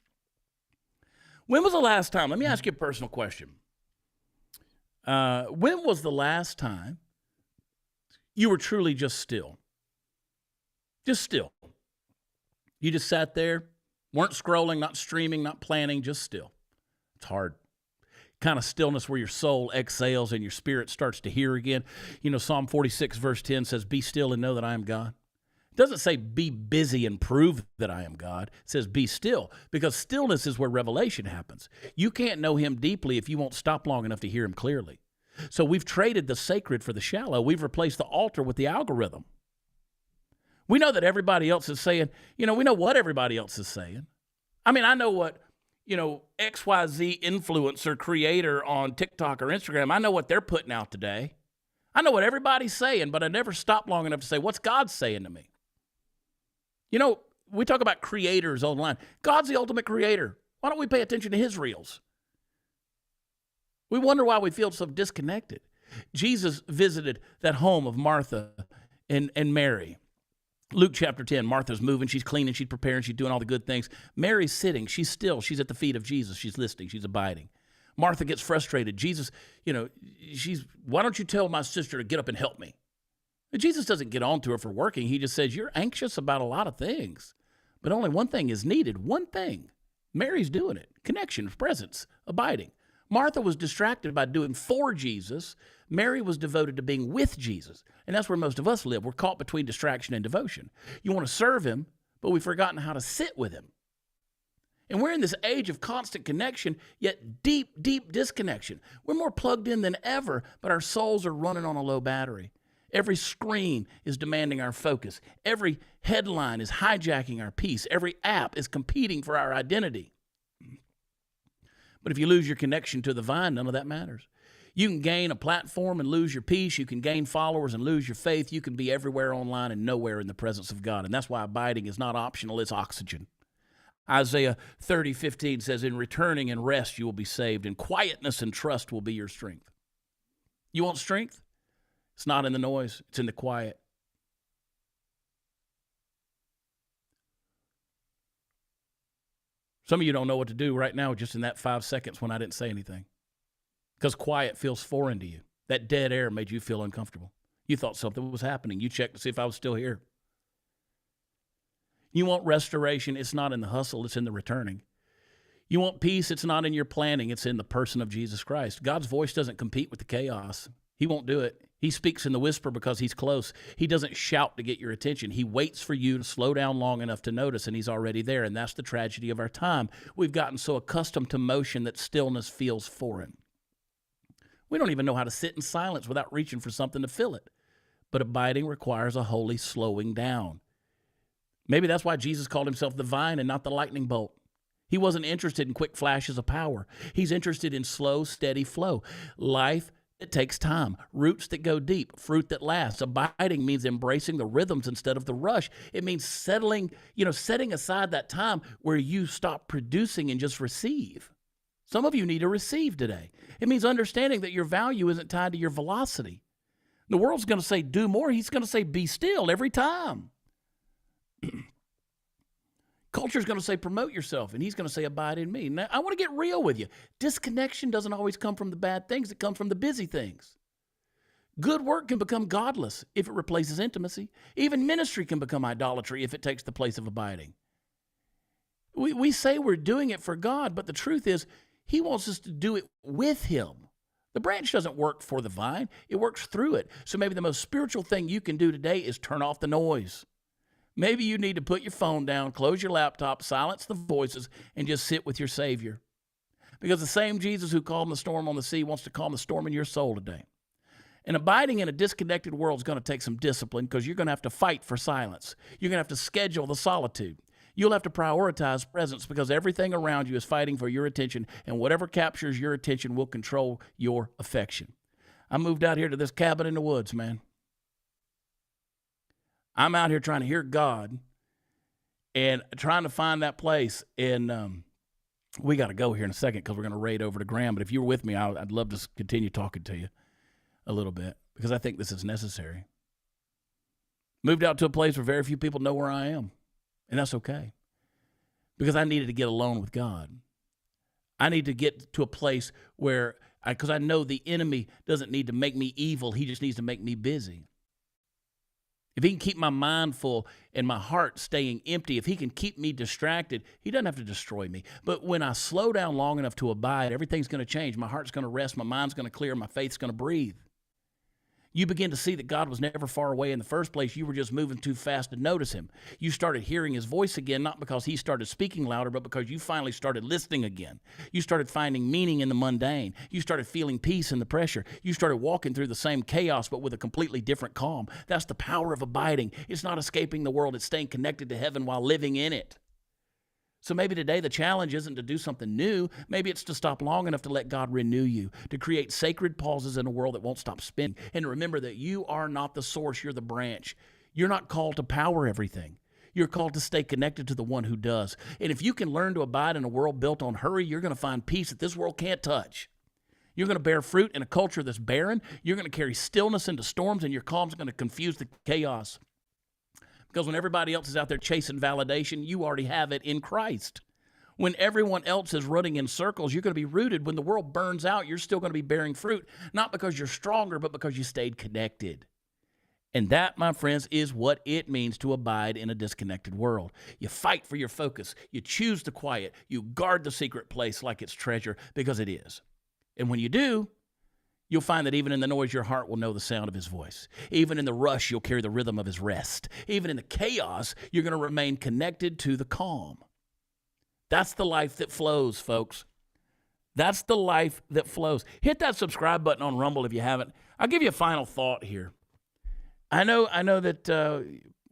S1: When was the last time? Let me ask you a personal question. When was the last time you were truly just still? Just still. You just sat there, weren't scrolling, not streaming, not planning, just still. It's hard. Kind of stillness where your soul exhales and your spirit starts to hear again. You know, Psalm 46 verse 10 says, be still and know that I am God. It doesn't say be busy and prove that I am God. It says be still, because stillness is where revelation happens. You can't know him deeply if you won't stop long enough to hear him clearly. So we've traded the sacred for the shallow. We've replaced the altar with the algorithm. We know that everybody else is saying, you know, we know what everybody else is saying. I mean, I know what, you know, XYZ influencer creator on TikTok or Instagram, I know what they're putting out today. I know what everybody's saying, but I never stop long enough to say, what's God saying to me? You know, we talk about creators online. God's the ultimate creator. Why don't we pay attention to his reels? We wonder why we feel so disconnected. Jesus visited that home of Martha and Mary. Luke chapter 10, Martha's moving, she's cleaning, she's preparing, she's doing all the good things. Mary's sitting, she's still, she's at the feet of Jesus, she's listening, she's abiding. Martha gets frustrated. Jesus, you know, why don't you tell my sister to get up and help me? But Jesus doesn't get on to her for working. He just says, you're anxious about a lot of things, but only one thing is needed, one thing. Mary's doing it, connection, presence, abiding. Martha was distracted by doing for Jesus. Mary was devoted to being with Jesus. And that's where most of us live. We're caught between distraction and devotion. You want to serve him, but we've forgotten how to sit with him. And we're in this age of constant connection, yet deep, deep disconnection. We're more plugged in than ever, but our souls are running on a low battery. Every screen is demanding our focus. Every headline is hijacking our peace. Every app is competing for our identity. But if you lose your connection to the vine, none of that matters. You can gain a platform and lose your peace. You can gain followers and lose your faith. You can be everywhere online and nowhere in the presence of God. And that's why abiding is not optional, it's oxygen. Isaiah 30:15 says, in returning and rest you will be saved, and quietness and trust will be your strength. You want strength? It's not in the noise, it's in the quiet. Some of you don't know what to do right now just in that 5 seconds when I didn't say anything. Because quiet feels foreign to you. That dead air made you feel uncomfortable. You thought something was happening. You checked to see if I was still here. You want restoration, it's not in the hustle, it's in the returning. You want peace, it's not in your planning, it's in the person of Jesus Christ. God's voice doesn't compete with the chaos. He won't do it. He speaks in the whisper because he's close. He doesn't shout to get your attention. He waits for you to slow down long enough to notice, and he's already there, and that's the tragedy of our time. We've gotten so accustomed to motion that stillness feels foreign. We don't even know how to sit in silence without reaching for something to fill it. But abiding requires a holy slowing down. Maybe that's why Jesus called himself the vine and not the lightning bolt. He wasn't interested in quick flashes of power. He's interested in slow, steady flow. Life that takes time, roots that go deep, fruit that lasts. Abiding means embracing the rhythms instead of the rush. It means setting aside that time where you stop producing and just receive. Some of you need to receive today. It means understanding that your value isn't tied to your velocity. The world's going to say, do more. He's going to say, be still every time. Culture's going to say, promote yourself, and he's going to say, abide in me. Now, I want to get real with you. Disconnection doesn't always come from the bad things. It comes from the busy things. Good work can become godless if it replaces intimacy. Even ministry can become idolatry if it takes the place of abiding. We say we're doing it for God, but the truth is, he wants us to do it with him. The branch doesn't work for the vine. It works through it. So maybe the most spiritual thing you can do today is turn off the noise. Maybe you need to put your phone down, close your laptop, silence the voices, and just sit with your Savior. Because the same Jesus who calmed the storm on the sea wants to calm the storm in your soul today. And abiding in a disconnected world is going to take some discipline because you're going to have to fight for silence. You're going to have to schedule the solitude. You'll have to prioritize presence because everything around you is fighting for your attention, and whatever captures your attention will control your affection. I moved out here to this cabin in the woods, man. I'm out here trying to hear God and trying to find that place. And we got to go here in a second because we're going to raid over to Graham. But if you were with me, I'd love to continue talking to you a little bit because I think this is necessary. Moved out to a place where very few people know where I am. And that's okay because I needed to get alone with God. I need to get to a place where, because I know the enemy doesn't need to make me evil. He just needs to make me busy. If he can keep my mind full and my heart staying empty, if he can keep me distracted, he doesn't have to destroy me. But when I slow down long enough to abide, everything's going to change. My heart's going to rest. My mind's going to clear. My faith's going to breathe. You begin to see that God was never far away in the first place. You were just moving too fast to notice him. You started hearing his voice again, not because he started speaking louder, but because you finally started listening again. You started finding meaning in the mundane. You started feeling peace in the pressure. You started walking through the same chaos, but with a completely different calm. That's the power of abiding. It's not escaping the world. It's staying connected to heaven while living in it. So maybe today the challenge isn't to do something new. Maybe it's to stop long enough to let God renew you, to create sacred pauses in a world that won't stop spinning. And remember that you are not the source, you're the branch. You're not called to power everything. You're called to stay connected to the one who does. And if you can learn to abide in a world built on hurry, you're going to find peace that this world can't touch. You're going to bear fruit in a culture that's barren. You're going to carry stillness into storms, and your calm's going to confuse the chaos. Because when everybody else is out there chasing validation, you already have it in Christ. When everyone else is running in circles, you're going to be rooted. When the world burns out, you're still going to be bearing fruit, not because you're stronger, but because you stayed connected. And that, my friends, is what it means to abide in a disconnected world. You fight for your focus. You choose the quiet. You guard the secret place like it's treasure, because it is. And when you do, you'll find that even in the noise, your heart will know the sound of his voice. Even in the rush, you'll carry the rhythm of his rest. Even in the chaos, you're going to remain connected to the calm. That's the life that flows, folks. That's the life that flows. Hit that subscribe button on Rumble if you haven't. I'll give you a final thought here. I know that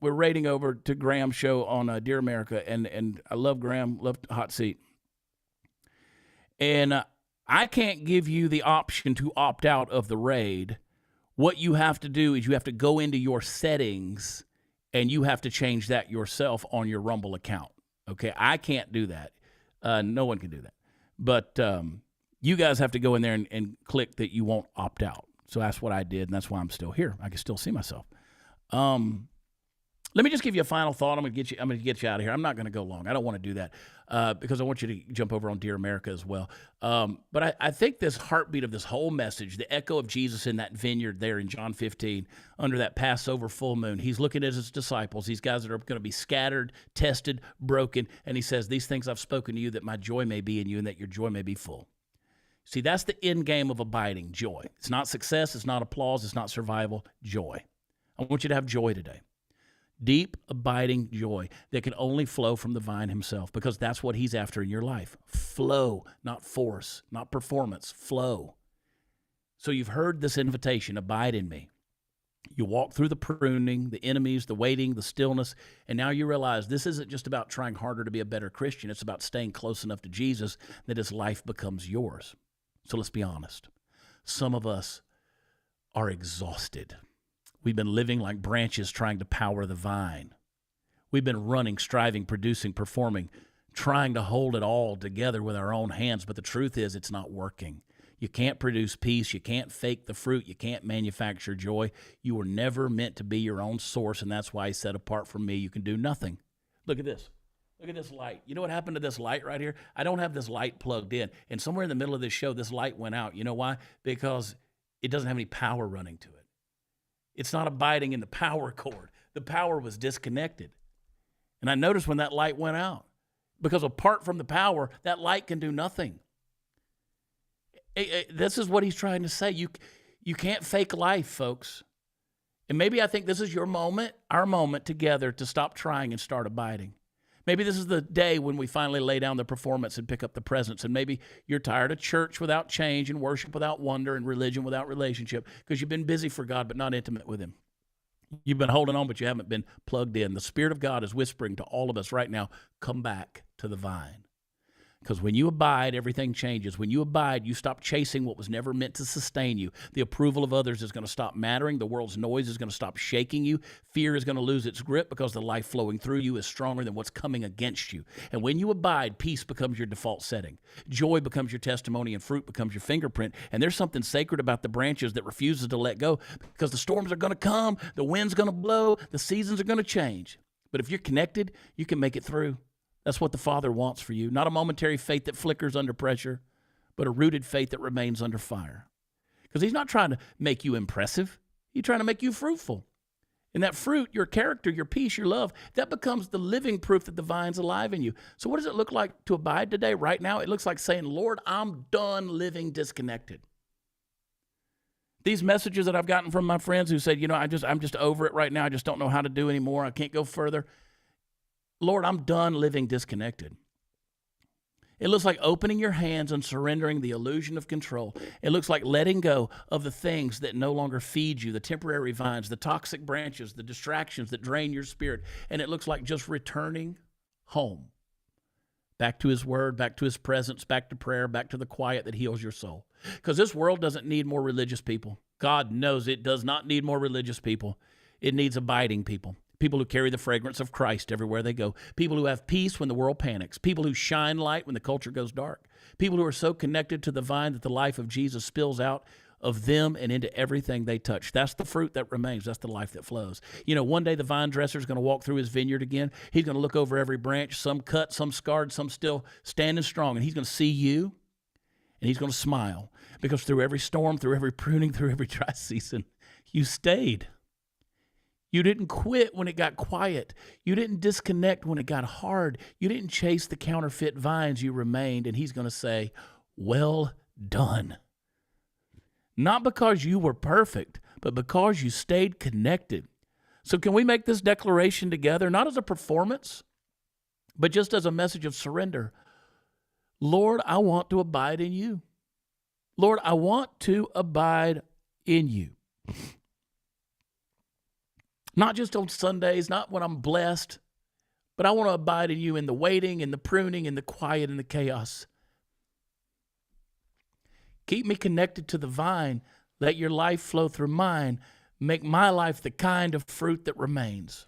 S1: we're raiding over to Graham's show on Dear America, and I love Graham, love Hot Seat. And I can't give you the option to opt out of the raid. What you have to do is you have to go into your settings and you have to change that yourself on your Rumble account. Okay, I can't do that. No one can do that. But you guys have to go in there and click that you won't opt out. So that's what I did, and that's why I'm still here. I can still see myself. Let me just give you a final thought. I'm going to get you out of here. I'm not going to go long. I don't want to do that because I want you to jump over on Dear America as well. But I think this heartbeat of this whole message, the echo of Jesus in that vineyard there in John 15, under that Passover full moon, he's looking at his disciples, these guys that are going to be scattered, tested, broken, and he says, these things I've spoken to you that my joy may be in you and that your joy may be full. See, that's the end game of abiding, joy. It's not success. It's not applause. It's not survival. Joy. I want you to have joy today. Deep, abiding joy that can only flow from the vine himself, because that's what he's after in your life. Flow, not force, not performance, flow. So you've heard this invitation, abide in me. You walk through the pruning, the enemies, the waiting, the stillness, and now you realize this isn't just about trying harder to be a better Christian. It's about staying close enough to Jesus that his life becomes yours. So let's be honest. Some of us are exhausted. We've been living like branches trying to power the vine. We've been running, striving, producing, performing, trying to hold it all together with our own hands, but the truth is it's not working. You can't produce peace. You can't fake the fruit. You can't manufacture joy. You were never meant to be your own source, and that's why he said, apart from me, you can do nothing. Look at this. Look at this light. You know what happened to this light right here? I don't have this light plugged in, and somewhere in the middle of this show, this light went out. You know why? Because it doesn't have any power running to it. It's not abiding in the power cord. The power was disconnected. And I noticed when that light went out, because apart from the power, that light can do nothing. This is what he's trying to say. You can't fake life, folks. And maybe I think this is your moment, our moment together to stop trying and start abiding. Maybe this is the day when we finally lay down the performance and pick up the presence. And maybe you're tired of church without change and worship without wonder and religion without relationship because you've been busy for God but not intimate with him. You've been holding on, but you haven't been plugged in. The Spirit of God is whispering to all of us right now, come back to the vine. Because when you abide, everything changes. When you abide, you stop chasing what was never meant to sustain you. The approval of others is going to stop mattering. The world's noise is going to stop shaking you. Fear is going to lose its grip because the life flowing through you is stronger than what's coming against you. And when you abide, peace becomes your default setting. Joy becomes your testimony, and fruit becomes your fingerprint. And there's something sacred about the branches that refuses to let go because the storms are going to come, the wind's going to blow, the seasons are going to change. But if you're connected, you can make it through. That's what the Father wants for you. Not a momentary faith that flickers under pressure, but a rooted faith that remains under fire. Because he's not trying to make you impressive. He's trying to make you fruitful. And that fruit, your character, your peace, your love, that becomes the living proof that the vine's alive in you. So what does it look like to abide today? Right now, it looks like saying, Lord, I'm done living disconnected. These messages that I've gotten from my friends who said, I'm just over it right now. I just don't know how to do anymore. I can't go further. Lord, I'm done living disconnected. It looks like opening your hands and surrendering the illusion of control. It looks like letting go of the things that no longer feed you, the temporary vines, the toxic branches, the distractions that drain your spirit. And it looks like just returning home, back to his word, back to his presence, back to prayer, back to the quiet that heals your soul. Because this world doesn't need more religious people. God knows it does not need more religious people. It needs abiding people. People who carry the fragrance of Christ everywhere they go. People who have peace when the world panics. People who shine light when the culture goes dark. People who are so connected to the vine that the life of Jesus spills out of them and into everything they touch. That's the fruit that remains. That's the life that flows. One day the vine dresser is going to walk through his vineyard again. He's going to look over every branch, some cut, some scarred, some still standing strong. And he's going to see you, and he's going to smile. Because through every storm, through every pruning, through every dry season, you stayed. You didn't quit when it got quiet. You didn't disconnect when it got hard. You didn't chase the counterfeit vines. You remained, and he's going to say, well done. Not because you were perfect, but because you stayed connected. So can we make this declaration together, not as a performance, but just as a message of surrender? Lord, I want to abide in you. Lord, I want to abide in you. Not just on Sundays, not when I'm blessed, but I want to abide in you in the waiting, in the pruning, in the quiet, in the chaos. Keep me connected to the vine. Let your life flow through mine. Make my life the kind of fruit that remains.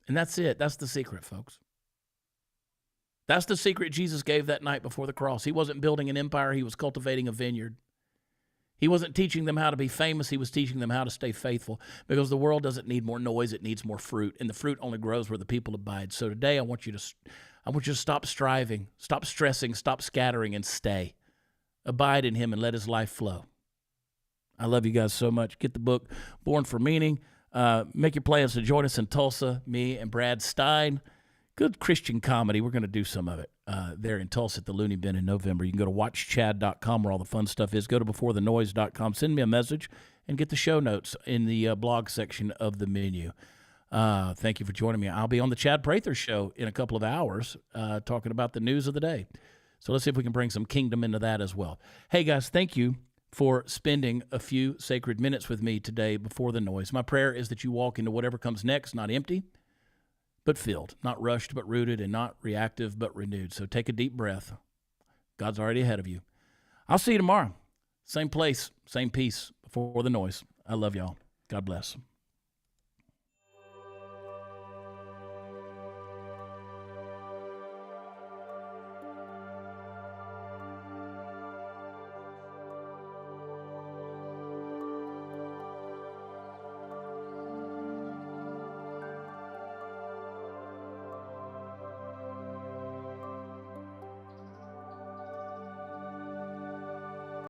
S1: And that's it. That's the secret, folks. That's the secret Jesus gave that night before the cross. He wasn't building an empire. He was cultivating a vineyard. He wasn't teaching them how to be famous. He was teaching them how to stay faithful, because the world doesn't need more noise. It needs more fruit, and the fruit only grows where the people abide. So today I want you to stop striving, stop stressing, stop scattering, and stay. Abide in him and let his life flow. I love you guys so much. Get the book, Born for Meaning. Make your plans to join us in Tulsa, me and Brad Stein. Good Christian comedy. We're going to do some of it there in Tulsa at the Looney Bin in November. You can go to watchchad.com where all the fun stuff is. Go to beforethenoise.com. Send me a message and get the show notes in the blog section of the menu. Thank you for joining me. I'll be on the Chad Prather Show in a couple of hours talking about the news of the day. So let's see if we can bring some kingdom into that as well. Hey, guys, thank you for spending a few sacred minutes with me today before the noise. My prayer is that you walk into whatever comes next, not empty, but filled, not rushed, but rooted, and not reactive, but renewed. So take a deep breath. God's already ahead of you. I'll see you tomorrow. Same place, same peace, before the noise. I love y'all. God bless.